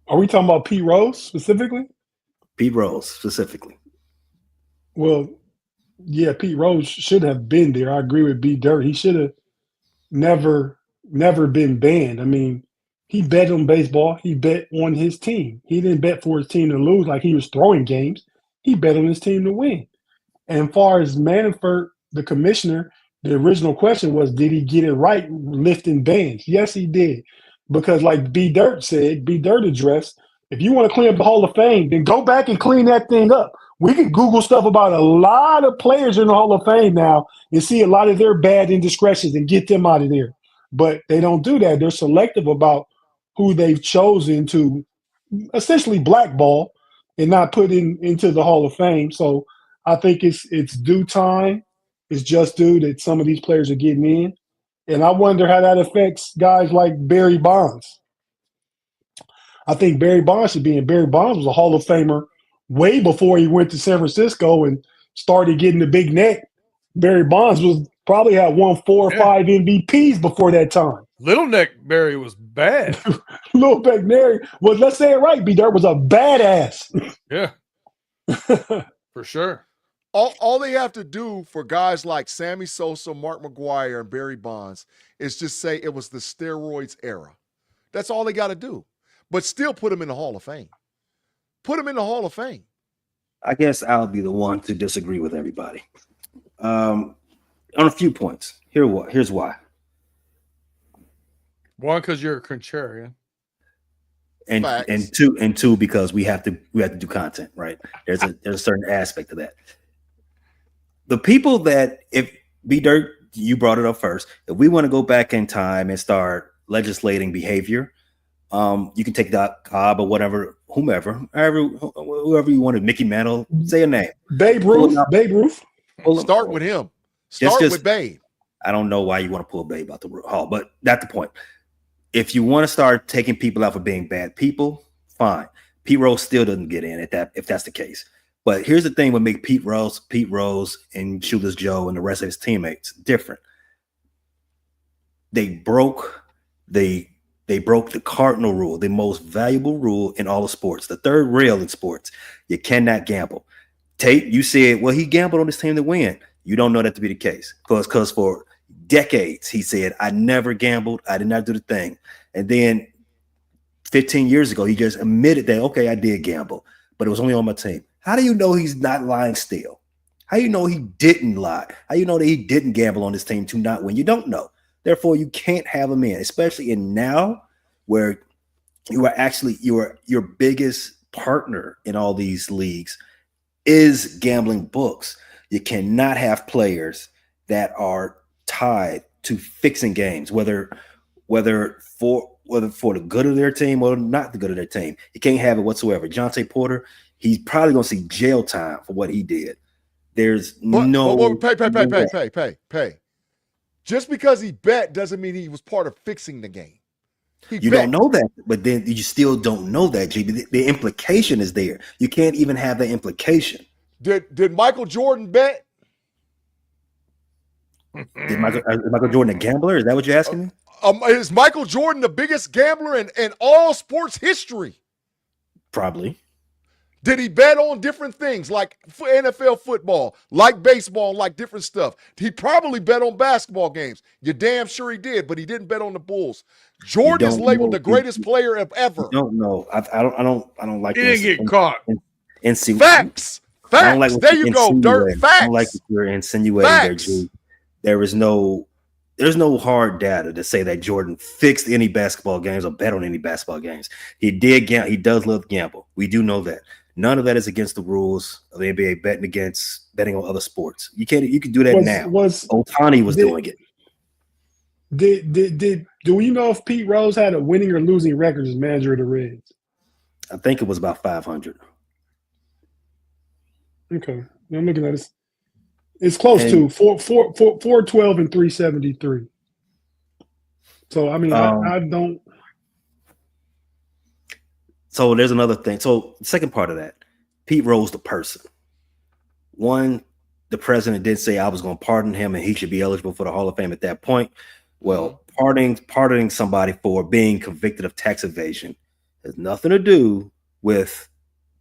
S3: Are we talking about Pete Rose specifically?
S4: Pete Rose specifically.
S3: Well, yeah, Pete Rose should have been there. I agree with B. Dirt. He should have never been banned. He bet on baseball. He bet on his team. He didn't bet for his team to lose like he was throwing games. He bet on his team to win. And as far as Manfred, the commissioner, the original question was, did he get it right lifting bans? Yes, he did. Because like B. Dirt addressed, if you want to clean up the Hall of Fame, then go back and clean that thing up. We can Google stuff about a lot of players in the Hall of Fame now and see a lot of their bad indiscretions and get them out of there. But they don't do that. They're selective about who they've chosen to essentially blackball and not put into the Hall of Fame. So I think it's due time. It's just due that some of these players are getting in. And I wonder how that affects guys like Barry Bonds. I think Barry Bonds should be in. Barry Bonds was a Hall of Famer way before he went to San Francisco and started getting the big neck. Barry Bonds probably had won 4 or 5 MVPs before that time.
S2: Little Neck Barry was bad.
S3: Little Neck Barry was, let's say it right, B. Dirt was a badass.
S2: Yeah. For sure.
S1: All they have to do for guys like Sammy Sosa, Mark McGwire, and Barry Bonds is just say it was the steroids era. That's all they got to do. But still put them in the Hall of Fame. Put them in the Hall of Fame.
S4: I guess I'll be the one to disagree with everybody. On a few points. Here's why.
S2: One, because you're a contrarian.
S4: And two, because we have to do content, right? There's a certain aspect of that. The people that, if B. Dirt, you brought it up first, if we want to go back in time and start legislating behavior, you can take that Cobb or whatever, whoever you want to, Mickey Mantle, say a name.
S3: Babe Ruth.
S1: Start with him. Start with Babe.
S4: I don't know why you want to pull Babe out the hall, but that's the point. If you want to start taking people out for being bad people, fine. Pete Rose still doesn't get in if that's the case. But here's the thing: what make Pete Rose, and Shoeless Joe and the rest of his teammates different. They broke the cardinal rule, the most valuable rule in all of sports, the third rail in sports. You cannot gamble. Tate, you said, well, he gambled on his team to win. You don't know that to be the case, because for decades, he said, I never gambled. I did not do the thing. And then 15 years ago, he just admitted that, okay, I did gamble, but it was only on my team. How do you know he's not lying still? How do you know he didn't lie? How do you know that he didn't gamble on his team to not win? You don't know. Therefore, you can't have him in, especially in now where you are actually your biggest partner in all these leagues is gambling books. You cannot have players that are tied to fixing games, whether for the good of their team or not the good of their team. You can't have it whatsoever. Jonte Porter, he's probably going to see jail time for what he did. There's
S1: pay. Just because he bet doesn't mean he was part of fixing the game.
S4: You don't know that, but then you still don't know that, G. The implication is there. You can't even have the implication.
S1: Did Michael Jordan bet?
S4: Is Michael Jordan a gambler? Is that what you're asking me?
S1: Is Michael Jordan the biggest gambler in all sports history?
S4: Probably.
S1: Did he bet on different things like NFL football, like baseball, like different stuff? He probably bet on basketball games. You're damn sure he did, but he didn't bet on the Bulls. Jordan is labeled the greatest player ever.
S4: Don't know. I don't like.
S2: He didn't get caught.
S1: Facts.
S4: Like
S1: there you go, Dirt. Facts.
S4: I don't like what you're insinuating there, G. There's no hard data to say that Jordan fixed any basketball games or bet on any basketball games. He did gamble. He does love to gamble. We do know that. None of that is against the rules of the NBA betting on other sports. You can do that now. Ohtani was doing it.
S3: Do we know if Pete Rose had a winning or losing record as manager of the Reds?
S4: I think it was about 500.
S3: Okay, I'm looking at this. It's close to 412 and 373. So I mean, I don't.
S4: So there's another thing. So the second part of that, Pete Rose, the person. One, the president did say I was going to pardon him and he should be eligible for the Hall of Fame at that point. Well, pardoning somebody for being convicted of tax evasion has nothing to do with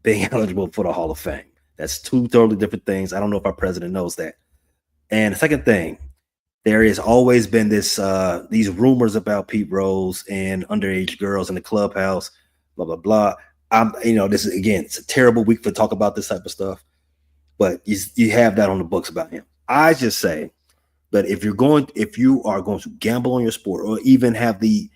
S4: being eligible for the Hall of Fame. That's two totally different things. I don't know if our president knows that. And the second thing, there has always been these rumors about Pete Rose and underage girls in the clubhouse. Blah blah blah. This is again, it's a terrible week to talk about this type of stuff, but you have that on the books about him. I just say that if you are going to gamble on your sport, or even have the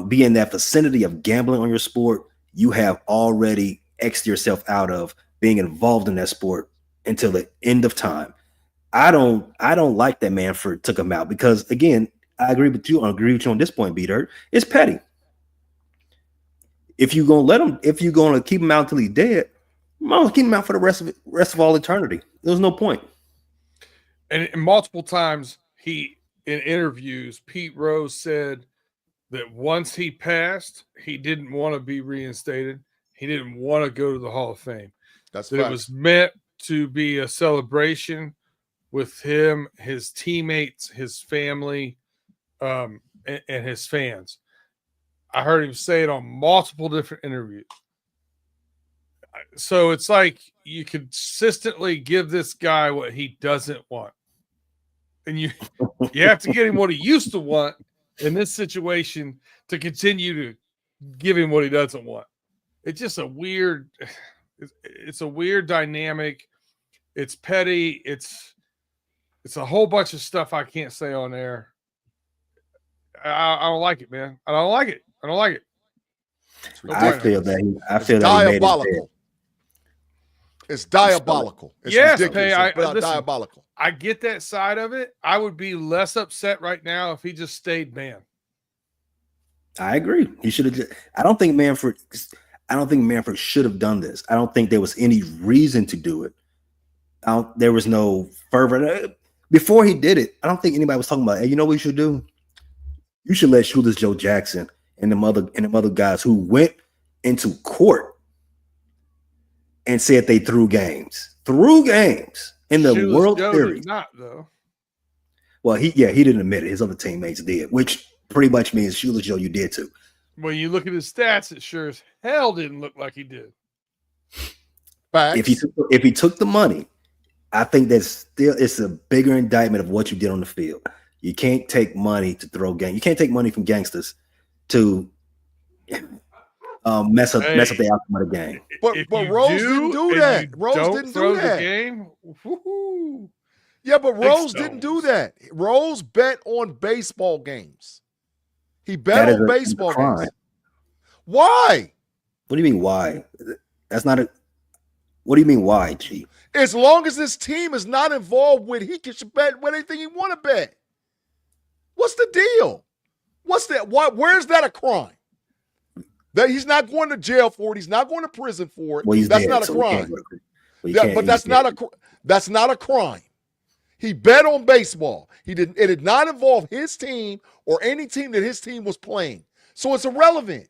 S4: be in that vicinity of gambling on your sport, you have already X'd yourself out of being involved in that sport until the end of time. I don't like that Manfred took him out because again, I agree with you on this point, B-Dirt. It's petty. If you're gonna keep him out until he's dead, keep him out for the rest of all eternity. There's no point.
S2: And multiple times in interviews, Pete Rose said that once he passed, he didn't want to be reinstated. He didn't want to go to the Hall of Fame.
S1: That
S2: it was meant to be a celebration with him, his teammates, his family, and his fans. I heard him say it on multiple different interviews. So it's like you consistently give this guy what he doesn't want. And you have to get him what he used to want in this situation to continue to give him what he doesn't want. It's just a weird dynamic. It's petty. It's a whole bunch of stuff I can't say on air. I don't like it, man. I don't like it.
S4: I feel that.
S1: Diabolical. It's diabolical. It's ridiculous.
S2: Listen,
S1: diabolical.
S2: I get that side of it. I would be less upset right now if he just stayed banned.
S4: I agree. He should have. I don't think Manfred should have done this. I don't think there was any reason to do it. There was no fervor before he did it. I don't think anybody was talking about, hey, you know what you should do? You should let Shoeless Joe Jackson and them other guys who went into court and said they threw games in the
S2: Shoeless
S4: World
S2: Joe
S4: Series.
S2: Did not though.
S4: Well, he didn't admit it. His other teammates did, which pretty much means Shoeless Joe, you did too.
S2: When you look at his stats, it sure as hell didn't look like he did.
S1: Facts.
S4: If he took the money, I think it's a bigger indictment of what you did on the field. You can't take money to throw game. You can't take money from gangsters to mess up the outcome of the game.
S1: But Rose didn't do that. Rose didn't do that.
S2: The game. Woo-hoo.
S1: Yeah, but Rose didn't do that. Rose bet on baseball games. He bet on baseball games. Why?
S4: What do you mean why? That's not a. What do you mean why, G?
S1: As long as this team is not involved with, he can bet with anything he want to bet. What's the deal? What's that? Where's that a crime? That he's not going to jail for it. He's not going to prison for it.
S4: Well,
S1: that's not a crime. But that's not a crime. He bet on baseball. It did not involve his team or any team that his team was playing. So it's irrelevant.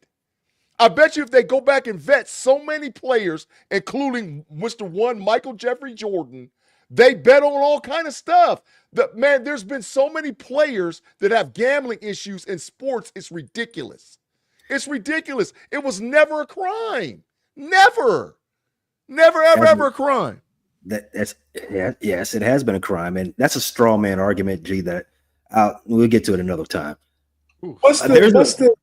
S1: I bet you if they go back and vet so many players, including Mr. One, Michael Jeffrey Jordan, they bet on all kind of stuff. Man, there's been so many players that have gambling issues in sports. It's ridiculous. It's ridiculous. It was never a crime. Never, ever a crime.
S4: Yes, it has been a crime, and that's a straw man argument, G. That we'll get to it another time.
S3: What's the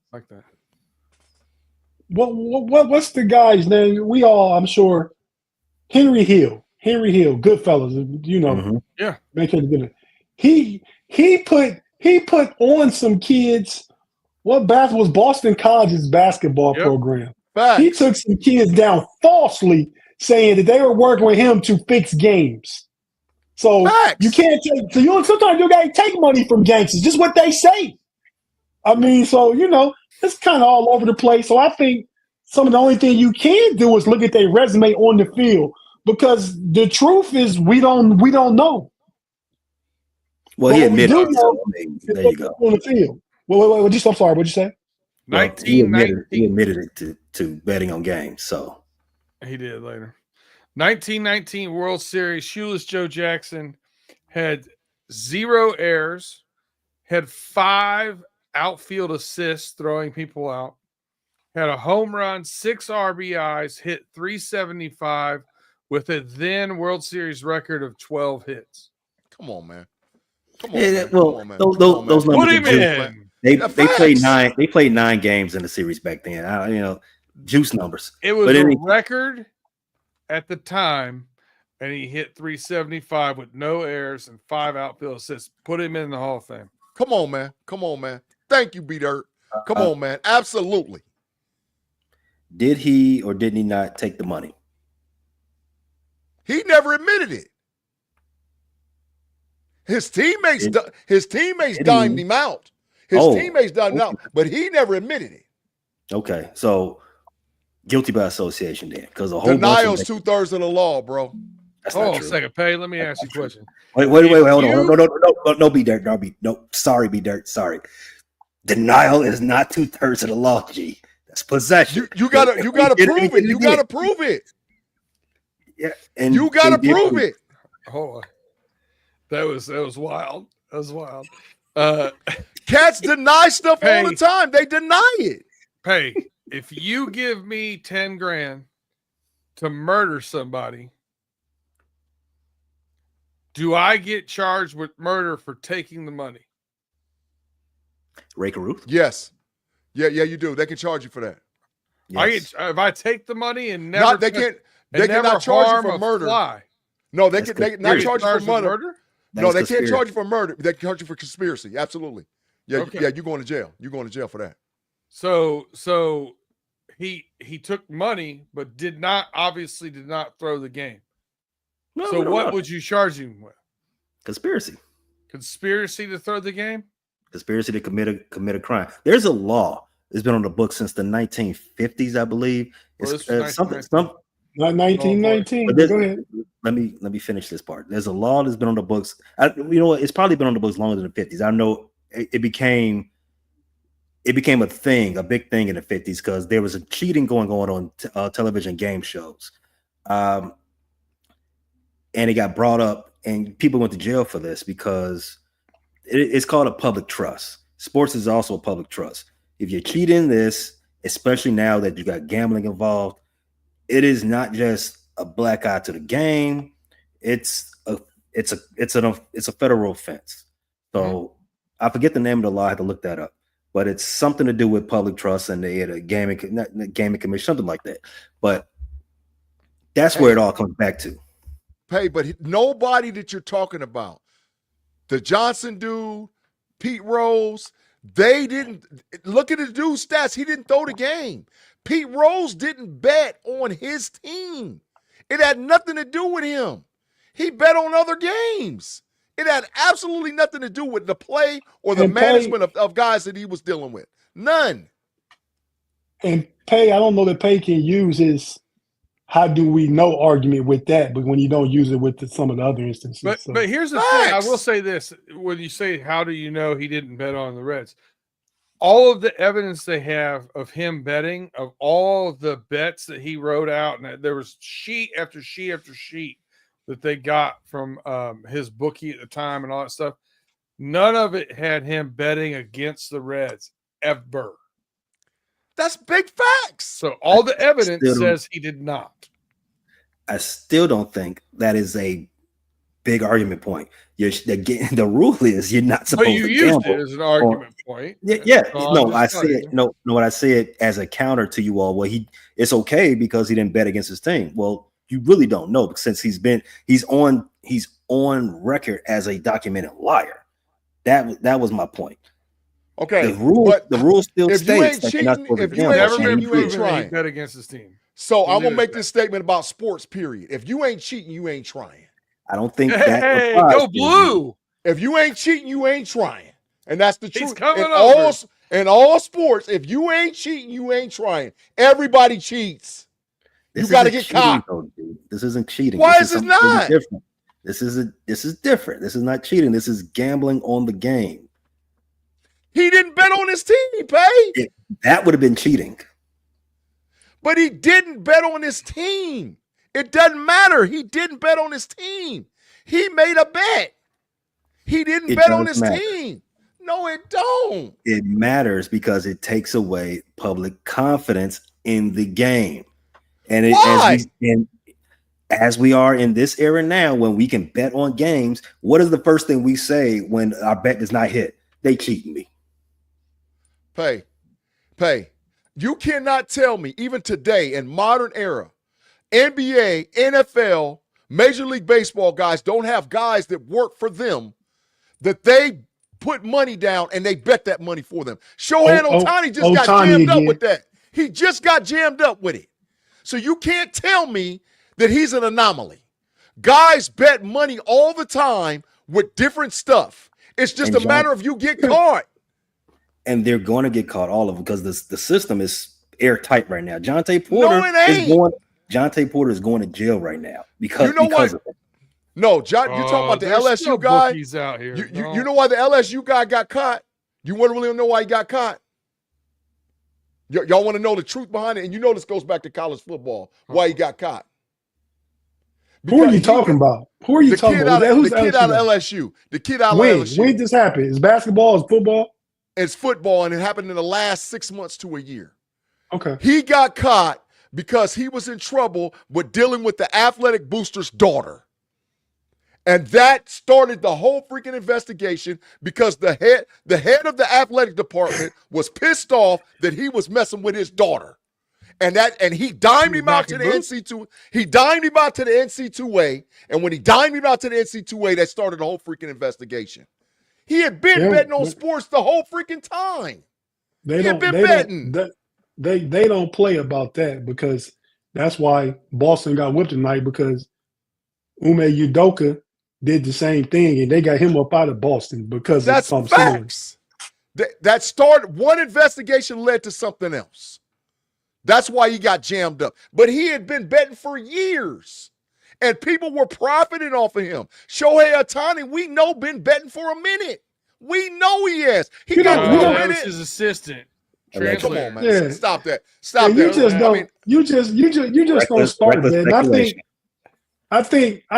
S3: guy's name? We all, I'm sure, Henry Hill, Goodfellas, you know.
S2: Yeah.
S3: He put on some kids. What was Boston College's basketball program?
S1: Facts.
S3: He took some kids down falsely, saying that they were working with him to fix games. So you can't take. So sometimes you gotta take money from gangsters. Just what they say. I mean, so it's kind of all over the place. So I think some of the only thing you can do is look at their resume on the field, because the truth is we don't know.
S4: Well, he admitted it. There you go.
S3: On the field. I'm sorry. What'd you say?
S2: 1919.
S4: He admitted it to betting on games. So
S2: he did later. 1919 World Series. Shoeless Joe Jackson had 0 errors, had 5 outfield assists throwing people out, had a home run, 6 RBIs, hit 375 with a then World Series record of 12 hits.
S1: Come on, man.
S4: Those numbers.
S2: Put him in.
S4: They played 9. They played 9 games in the series back then. Juice numbers.
S2: It was a record at the time, and he hit 375 with no errors and 5 outfield assists. Put him in the Hall of Fame.
S1: Come on, man. Thank you, B-Dirt. Come on, man. Absolutely.
S4: Did he or did he not take the money?
S1: He never admitted it. His teammates dimed him out. But he never admitted it.
S4: Okay, so guilty by association then, because a whole
S1: denial's 2/3 of the law, bro.
S2: Hold on a second, Pay. Let me ask you a question.
S4: Wait, hold on. No, B-Dirt. No, sorry, B-Dirt. Sorry. Denial is not 2/3 of the law, G. That's possession.
S1: You gotta prove it. You gotta prove it.
S4: Yeah, and
S1: you gotta prove it.
S2: Hold on. That was wild. That was wild.
S1: Cats deny stuff all the time. They deny it.
S2: Hey, if you give me 10 grand to murder somebody, do I get charged with murder for taking the money?
S4: Ray Caruth?
S1: Yes. Yeah, you do. They can charge you for that.
S2: Yes. If I take the money and never
S1: they cannot charge you for murder. No, they can not charge you for murder. No, they can't charge you for murder. They can charge you for conspiracy. Absolutely. Yeah,
S2: okay.
S1: Yeah, you're going to jail. You're going to jail for that.
S2: So he took money, but obviously did not throw the game.
S4: No,
S2: so what would you charge him with?
S4: Conspiracy.
S2: Conspiracy to throw the game?
S4: Conspiracy to commit a crime. There's a law that's been on the books since the 1950s, I believe. It's
S3: Not 1919. Go ahead.
S4: Let me finish this part. There's a law that's been on the books. It's probably been on the books longer than the 50s. I know it became a thing, a big thing in the 50s, because there was a cheating going on television game shows. And it got brought up, and people went to jail for this because it's called a public trust. Sports is also a public trust. If you're cheating this, especially now that you got gambling involved, it is not just a black eye to the game. It's a federal offense. So I forget the name of the law. I have to look that up. But it's something to do with public trust, and they had a gaming commission, something like that. But that's where it all comes back to.
S1: Hey, but nobody that you're talking about, the Johnson dude, Pete Rose, they didn't look at the dude's stats. He didn't throw the game. Pete Rose didn't bet on his team. It had nothing to do with him. He bet on other games. It had absolutely nothing to do with the play or the management of guys that he was dealing with. None.
S3: And I don't know that Pay can use his how do we know argument with that, but when you don't use it with some of the other instances.
S2: But here's the thing. I will say this. When you say, how do you know he didn't bet on the Reds? All of the evidence they have of him betting, of all of the bets that he wrote out, and there was sheet after sheet after sheet that they got from his bookie at the time and all that stuff, none of it had him betting against the Reds ever.
S1: That's big facts.
S2: So all the evidence says he did not.
S4: I still don't think that is a big argument point. The rule is you're not supposed to gamble.
S2: But you used it as an argument point.
S4: Yeah. I say it. No, what I say it as a counter to you all. Well, it's okay because he didn't bet against his team. Well, you really don't know, since he's on record as a documented liar. That was my point.
S1: Okay,
S4: the rule still states that you're not supposed to gamble.
S2: Never been proven he bet against his team.
S1: So I'm gonna make this statement about sports. Period. If you ain't cheating, you ain't trying.
S4: I don't think that.
S2: Hey, go blue!
S1: If you ain't cheating, you ain't trying, and that's the truth. In all sports, if you ain't cheating, you ain't trying. Everybody cheats. You got to get caught.
S4: Though, dude. This isn't cheating.
S1: Why is it not?
S4: Different. This is different. This is not cheating. This is gambling on the game.
S1: He didn't bet on his team, Pay.
S4: That would have been cheating.
S1: But he didn't bet on his team. It doesn't matter. He didn't bet on his team. He made a bet. He didn't bet on his team. No, it don't.
S4: It matters because it takes away public confidence in the game. And as we are in this era now, when we can bet on games, what is the first thing we say when our bet does not hit? They cheating me.
S1: Pay. You cannot tell me, even today in modern era, NBA, NFL, Major League Baseball guys don't have guys that work for them that they put money down and they bet that money for them. Shohei Ohtani just got jammed up with that. He just got jammed up with it. So you can't tell me that he's an anomaly. Guys bet money all the time with different stuff. It's just a matter of you get caught.
S4: And they're going to get caught, all of them, because the system is airtight right now. Jonte Porter is going to jail right now because of it. No, John, you're talking about the LSU guy.
S2: Out here.
S1: You know why the LSU guy got caught? You want to really know why he got caught? Y'all want to know the truth behind it? And you know this goes back to college football, why he got caught.
S3: Because who are you talking about? Who are you talking about?
S1: The kid out of LSU. The kid out of LSU.
S3: When did this happen? Is basketball? Is football?
S1: It's football, and it happened in the last 6 months to a year.
S3: Okay.
S1: He got caught because he was in trouble with dealing with the athletic booster's daughter. And that started the whole freaking investigation because the head of the athletic department was pissed off that he was messing with his daughter. And he dimed him out to the NC2. He dimed him out to the NC2A. And when he dimed him out to the NC2A, that started the whole freaking investigation. He had been betting on sports the whole freaking time. They
S3: don't play about that because that's why Boston got whipped tonight, because Ume Udoka did the same thing and they got him up out of Boston because
S1: that's
S3: of
S1: facts. That started, one investigation led to something else. That's why he got jammed up. But he had been betting for years. And people were profiting off of him. Shohei Ohtani, we know, been betting for a minute. We know he has. He got
S2: his assistant.
S1: Come on, man. Yeah. Stop that. Stop that.
S3: You just don't start that. I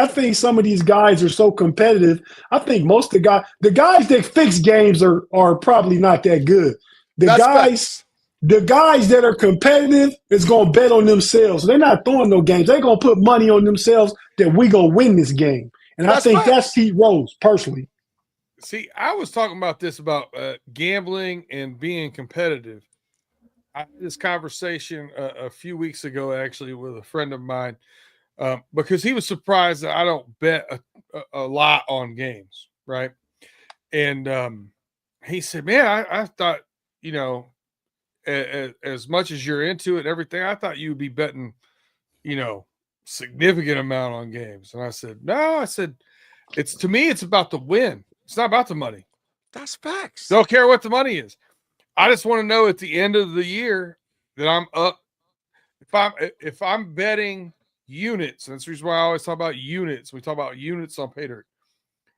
S3: think some of these guys are so competitive. I think most of the guys that fix games are probably not that good. The guys that are competitive is going to bet on themselves. They're not throwing no games. They're going to put money on themselves that we going to win this game. And I think that's Pete Rose, personally.
S2: See, I was talking about this about gambling and being competitive. I had this conversation a few weeks ago, actually, with a friend of mine, because he was surprised that I don't bet a lot on games, right? And he said, "Man, I thought, you know, as much as you're into it and everything, I thought you'd be betting, you know, significant amount on games." And I said, "No," I said, "It's to me, it's about the win. It's not about the money.
S1: That's facts.
S2: Don't care what the money is. I just want to know at the end of the year that I'm up. If I'm betting units, and that's the reason why I always talk about units. We talk about units on pay dirt.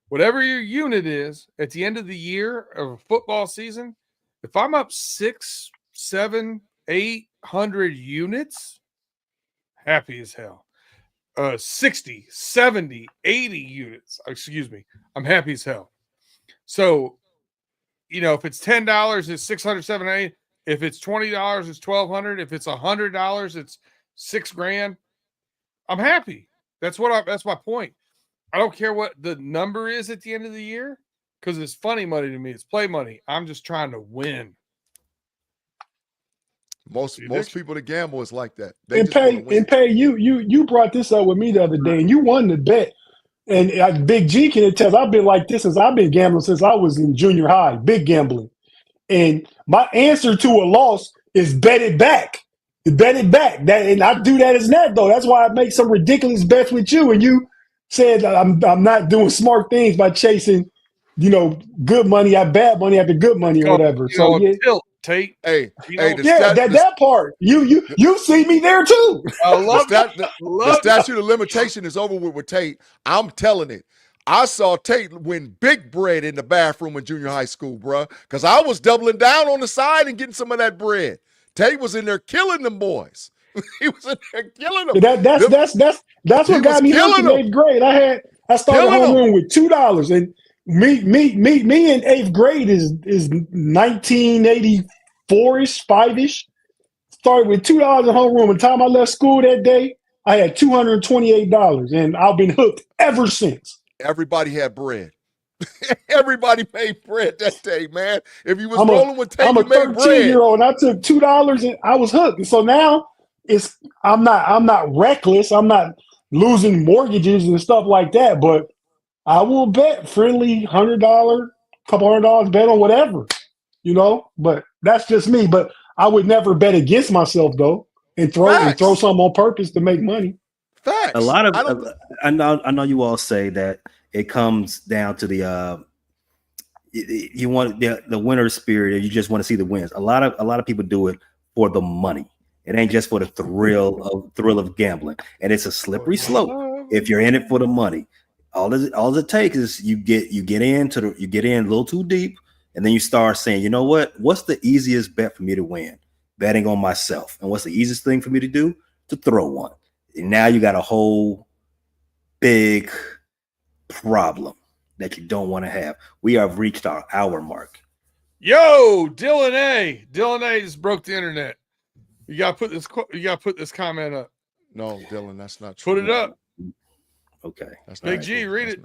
S2: Whatever your unit is at the end of the year of a football season, if I'm up 6, 7, 800 units, happy as hell. 60, 70, 80 units, excuse me, I'm happy as hell. So, you know, if it's $10, it's 600, 700. If it's $20, it's 1,200. If it's $100, it's $6,000. I'm happy. That's my point. I don't care what the number is at the end of the year because it's funny money to me. It's play money. I'm just trying to win.
S1: Most people that gamble is like that.
S3: You brought this up with me the other day, and you won the bet. And Big G can attest. I've been like this since I've been gambling since I was in junior high. Big gambling, and my answer to a loss is bet it back. Bet it back. And I do that as net though. That's why I make some ridiculous bets with you. And you said I'm not doing smart things by chasing, you know, good money at bad money after good money or whatever. So yeah.
S2: Tilt, Tate.
S3: That part. You see me there too.
S2: I love
S1: the statute of limitation is over with Tate. I'm telling it. I saw Tate win big bread in the bathroom in junior high school, bro, because I was doubling down on the side and getting some of that bread. Tate was in there killing them boys. He was in there killing them.
S3: That's what got me hooked in 8th grade. I started homeroom with $2, and me in 8th grade is 1984ish, 5ish. Started with $2 in homeroom. The time I left school that day, I had $228, and I've been hooked ever since.
S1: Everybody had bread. Everybody made bread that day, man. If you was rolling with Tate, you made bread. I'm a 13-year-old, and I took $2 and I was hooked. And so now I'm not reckless. I'm not losing mortgages and stuff like that. But I will bet friendly $100, couple $100 bet on whatever, you know. But that's just me. But I would never bet against myself though, and throw something on purpose to make money. Facts.
S4: A lot of I know you all say that it comes down to the you want the winner spirit, or you just want to see the wins. A lot of people do it for the money. It ain't just for the thrill of gambling, and it's a slippery slope. If you're in it for the money, all it takes is you get in a little too deep, and then you start saying, you know what's the easiest bet for me to win? Betting on myself. And what's the easiest thing for me to do? To throw one. And now you got a whole big problem that you don't want to have. We have reached our hour mark.
S2: Yo, Dylan A just broke the internet. You gotta put this comment up.
S1: No, Dylan, that's not true.
S2: Put it up.
S4: Okay.
S2: That's Big G, read it.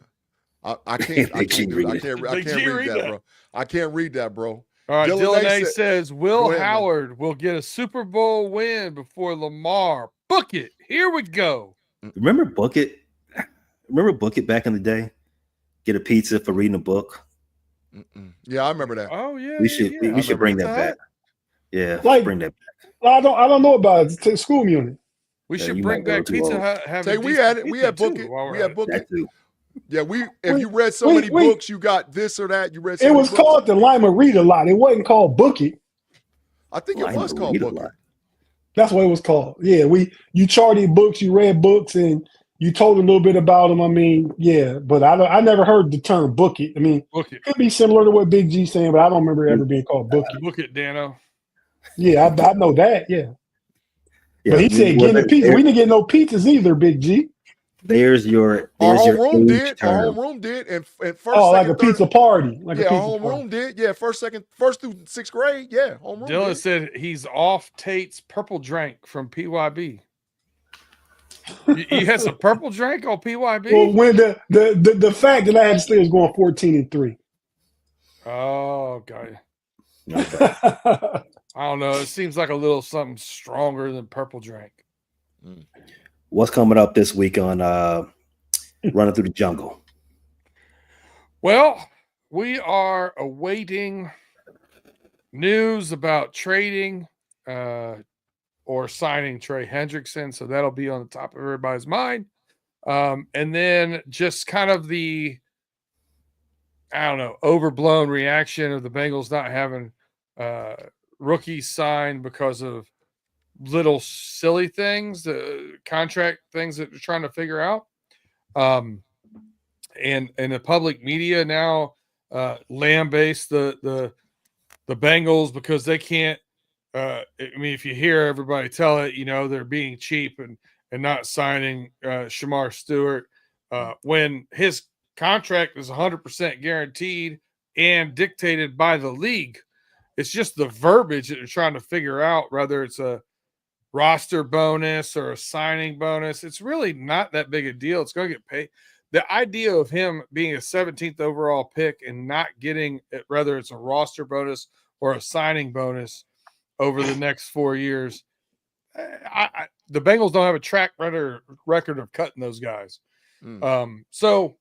S1: I can't read that, bro. I can't read that, bro.
S2: All right, Dylan A says Will Howard will get a Super Bowl win before Lamar. Book it. Here we go.
S4: Remember Book It? Remember Book It back in the day? Get a pizza for reading a book.
S1: Yeah, I remember that.
S2: Oh yeah.
S4: We should bring that back. Yeah, bring that back.
S3: I don't know about it. It's school unit.
S2: We should bring back Pizza Hut.
S1: We had Book It. We had Book It. Yeah, if you read so many books, you got this or that. You read.
S3: It was called the Lima Read a Lot. It wasn't called Book It.
S1: I think it was called Book It.
S3: That's what it was called. Yeah, you charted books, you read books, and you told a little bit about them. I mean, yeah, but I never heard the term Book It. I mean, it could be similar to what Big G's saying, but I don't remember it ever being called Book It.
S2: Book It, Dano.
S3: Yeah, I know that. Yeah. But he said getting a pizza. We didn't get no pizzas either, Big G.
S4: There's your
S1: homeroom did. Our homeroom did, and first.
S3: Like a pizza party.
S1: Our homeroom did. Yeah, first through 6th grade. Yeah, homeroom.
S2: Dylan said he's off Tate's purple drink from PYB. You had some purple drink on PYB.
S3: Well, when the fact that I had to stay was going 14-3.
S2: Oh, got you. I don't know. It seems like a little something stronger than purple drink.
S4: What's coming up this week on Running Through the Jungle?
S2: Well, we are awaiting news about trading or signing Trey Hendrickson. So that'll be on the top of everybody's mind. And then just kind of the, I don't know, overblown reaction of the Bengals not having rookies signed because of little silly things, contract things that they're trying to figure out. And the public media now lambaste the Bengals because they can't. I mean, if you hear everybody tell it, you know they're being cheap and not signing Shamar Stewart when his contract is 100% guaranteed and dictated by the league. It's just the verbiage that they're trying to figure out, whether it's a roster bonus or a signing bonus. It's really not that big a deal. It's going to get paid. The idea of him being a 17th overall pick and not getting it, whether it's a roster bonus or a signing bonus over the next 4 years, the Bengals don't have a track record of cutting those guys. So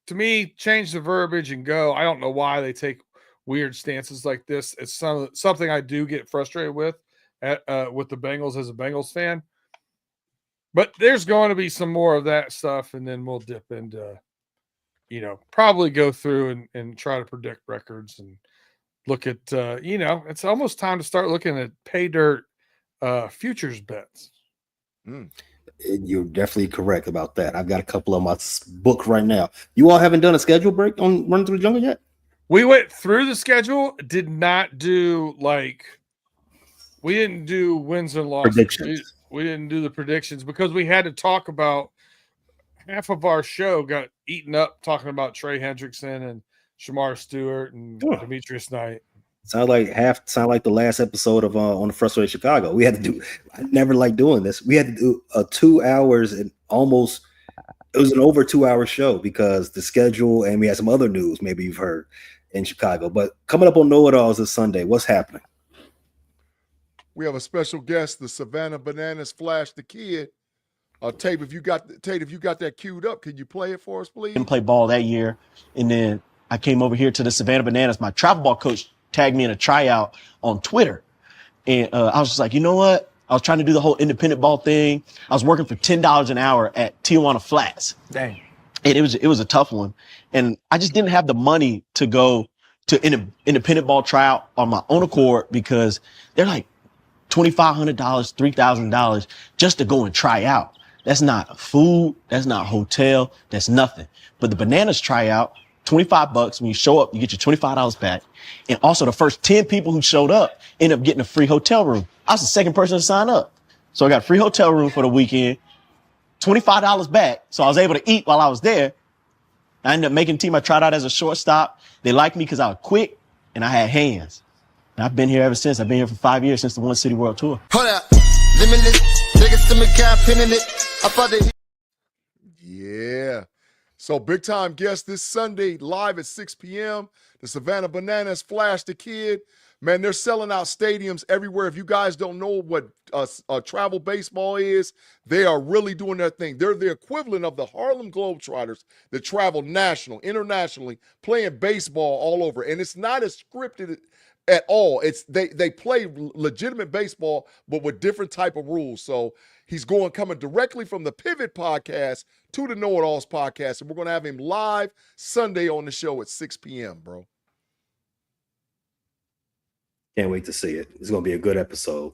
S2: to me, change the verbiage and go. I don't know why they take weird stances like this. It's something I do get frustrated with the Bengals as a Bengals fan. But there's going to be some more of that stuff, and then we'll dip into, probably go through and try to predict records and look at, it's almost time to start looking at pay dirt futures bets.
S4: You're definitely correct about that. I've got a couple of my book right now. You all haven't done a schedule break on Running Through the Jungle yet?
S2: We went through the schedule, did not do we didn't do wins and losses.
S4: Predictions.
S2: We didn't do the predictions because we had to talk about half of our show got eaten up talking about Trey Hendrickson and Shamar Stewart and Demetrius Knight.
S4: Sound like the last episode of on the Frustrated Chicago. We had to do. I never liked doing this. We had to do 2 hours and almost. It was an over 2 hour show because the schedule and we had some other news. Maybe you've heard in Chicago. But coming up on Know It Alls this Sunday, what's happening?
S1: We have a special guest, the Savannah Bananas Flash the Kid. Tate, if you got that queued up, can you play it for us, please?
S5: Didn't play ball that year, and then I came over here to the Savannah Bananas. My travel ball coach tagged me in a tryout on Twitter, and I was just like, you know what? I was trying to do the whole independent ball thing. I was working for $10 an hour at Tijuana Flats.
S2: Dang.
S5: And it was a tough one, and I just didn't have the money to go to independent ball tryout on my own accord because they're like $2,500, $3,000 just to go and try out. That's not food. That's not hotel. That's nothing. But the Bananas tryout, $25. When you show up, you get your $25 back. And also the first 10 people who showed up end up getting a free hotel room. I was the second person to sign up. So I got a free hotel room for the weekend, $25 back. So I was able to eat while I was there. I ended up making the team. I tried out as a shortstop. They liked me because I was quick and I had hands. And I've been here ever since. I've been here for 5 years since the One City World Tour.
S6: Hold up. Limitless. Niggas to me can't pin in it.
S1: Yeah. So big time guest this Sunday live at 6 p.m. The Savannah Bananas Flash the Kid. Man, they're selling out stadiums everywhere. If you guys don't know what travel baseball is, they are really doing their thing. They're the equivalent of the Harlem Globetrotters that travel internationally, playing baseball all over. And it's not as scripted at all. It's they play legitimate baseball, but with different type of rules. So he's coming directly from the Pivot podcast to the Know It Alls podcast, and we're going to have him live Sunday on the show at 6 p.m., bro.
S4: Can't wait to see it. It's going to be a good episode.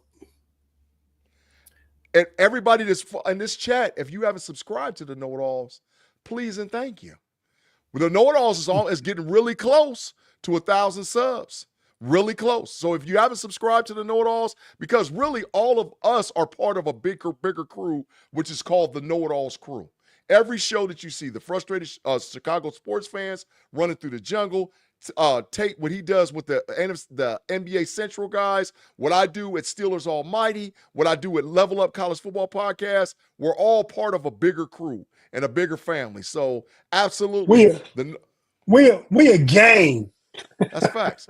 S1: And everybody that's in this chat, if you haven't subscribed to the Know It Alls, please and thank you. The Know It Alls is getting really close to 1,000 subs. Really close. So if you haven't subscribed to the Know It Alls, because really all of us are part of a bigger crew, which is called the Know It Alls crew. Every show that you see, the Frustrated Chicago sports fans running through the jungle, Tate, what he does with the NBA Central guys, what I do at Steelers Almighty, what I do at Level Up College Football Podcast, we're all part of a bigger crew and a bigger family. So absolutely.
S3: We a gang.
S1: That's facts.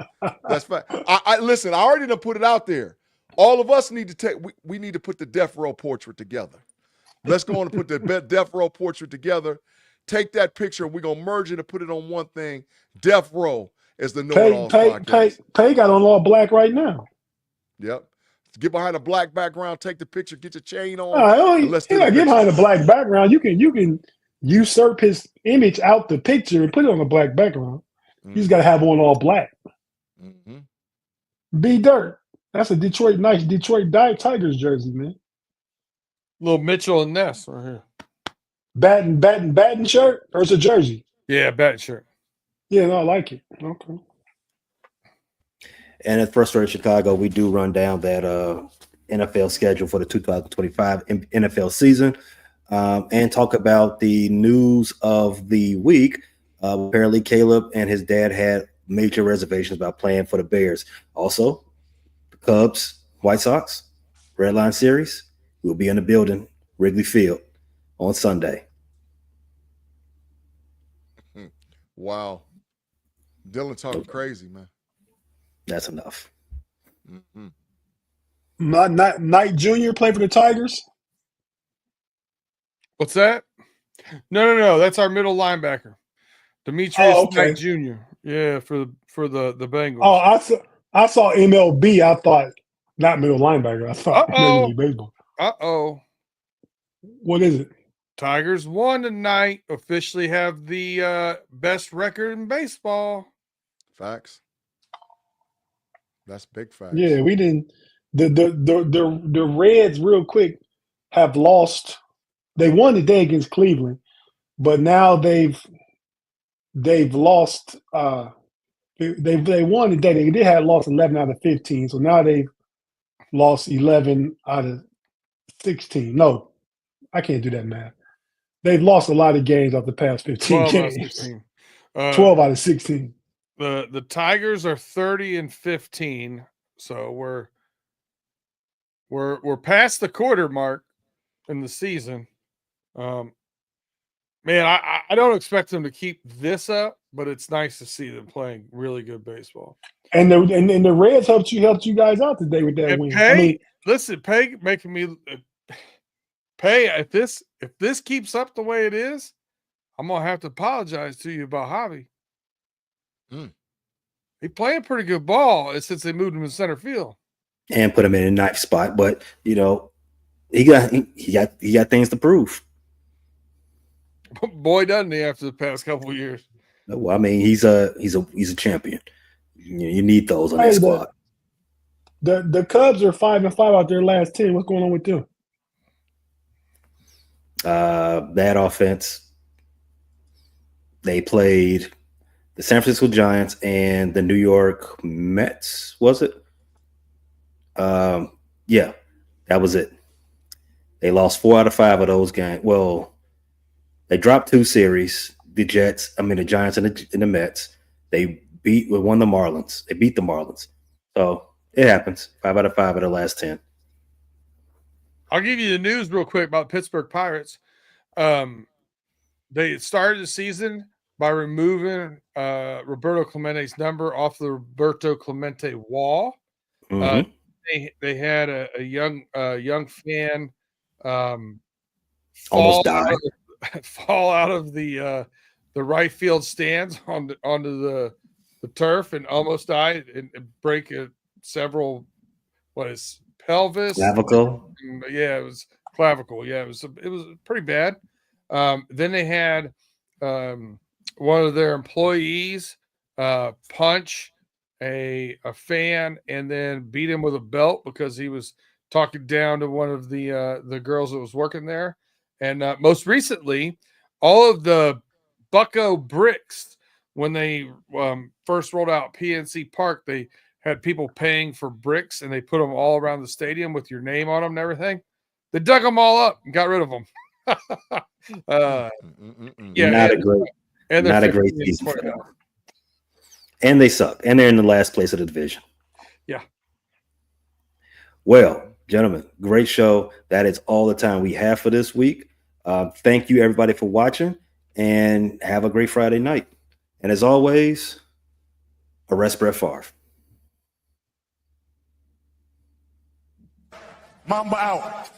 S1: That's fact. I listen. I already done put it out there. All of us need to take. We need to put the death row portrait together. Let's go on and put the death row portrait together. Take that picture. We're gonna merge it and put it on one thing. Death row is the Know It Alls podcast.
S3: Pay got on all black right now.
S1: Yep. Get behind a black background. Take the picture. Get your chain on.
S3: Let's get behind a black background. You can usurp his image out the picture and put it on a black background. You just got to have on all black. B Dirt. That's a nice Detroit Tigers jersey, man.
S2: Little Mitchell and Ness right here.
S3: Batting shirt or it's a jersey?
S2: Yeah, batting shirt.
S3: Yeah, no, I like it. Okay.
S4: And at First Story Chicago, we do run down that NFL schedule for the 2025 NFL season and talk about the news of the week. Apparently, Caleb and his dad had major reservations about playing for the Bears. Also, the Cubs, White Sox, Red Line Series will be in the building, Wrigley Field, on Sunday.
S1: Wow. Dylan talking crazy, man.
S4: That's enough.
S3: Knight Jr. played for the Tigers.
S2: What's that? No. That's our middle linebacker, Demetrius Knight Jr. Yeah, for the Bengals.
S3: Oh, I saw MLB. I thought not middle linebacker. I thought Major League Baseball. What is it?
S2: Tigers won tonight. Officially have the best record in baseball.
S1: Facts. That's big facts.
S3: Yeah, we didn't. The Reds, real quick, have lost. They won today against Cleveland, but now they've lost. They won today. They did have lost 11 out of 15, so now they've lost 11 out of 16. No, I can't do that math. They've lost a lot of games off the past 15 games. 12 out of 16.
S2: The Tigers are 30-15, so we're past the quarter mark in the season. Man, I don't expect them to keep this up, but it's nice to see them playing really good baseball.
S3: And the Reds helped you guys out today with that win.
S2: Pay making me pay if this keeps up the way it is, I'm gonna have to apologize to you about Javi. He playing pretty good ball since they moved him to center field
S4: and put him in a ninth spot. But he got things to prove.
S2: Boy, doesn't he? After the past couple of years.
S4: Well, I mean, he's a champion. You need those on that squad.
S3: The Cubs are 5-5 out their last 10. What's going on with them?
S4: That offense. They played the San Francisco Giants and the New York Mets, was it? Yeah, that was it. They lost 4 out of 5 of those games. Well, they dropped 2 series. The Giants and the Mets. They won the Marlins. They beat the Marlins. So it happens. 5 out of 5 of the last 10.
S2: I'll give you the news real quick about Pittsburgh Pirates. They started the season by removing Roberto Clemente's number off the Roberto Clemente wall.
S4: Mm-hmm.
S2: They had a young fan
S4: almost died.
S2: Fall out of the right field stands onto the turf and almost died and break several pelvis,
S4: clavicle.
S2: Yeah, it was clavicle. Yeah, it was pretty bad. Then they had one of their employees punch a fan and then beat him with a belt because he was talking down to one of the girls that was working there. And most recently, all of the Bucco bricks, when they first rolled out PNC Park, they had people paying for bricks and they put them all around the stadium with your name on them and everything. They dug them all up and got rid of them. Yeah,
S4: not a great season for them. And they suck. And they're in the last place of the division.
S2: Yeah.
S4: Well, gentlemen, great show. That is all the time we have for this week. Thank you, everybody, for watching, and have a great Friday night. And as always, Arrest Brett Favre.
S7: Mamba out.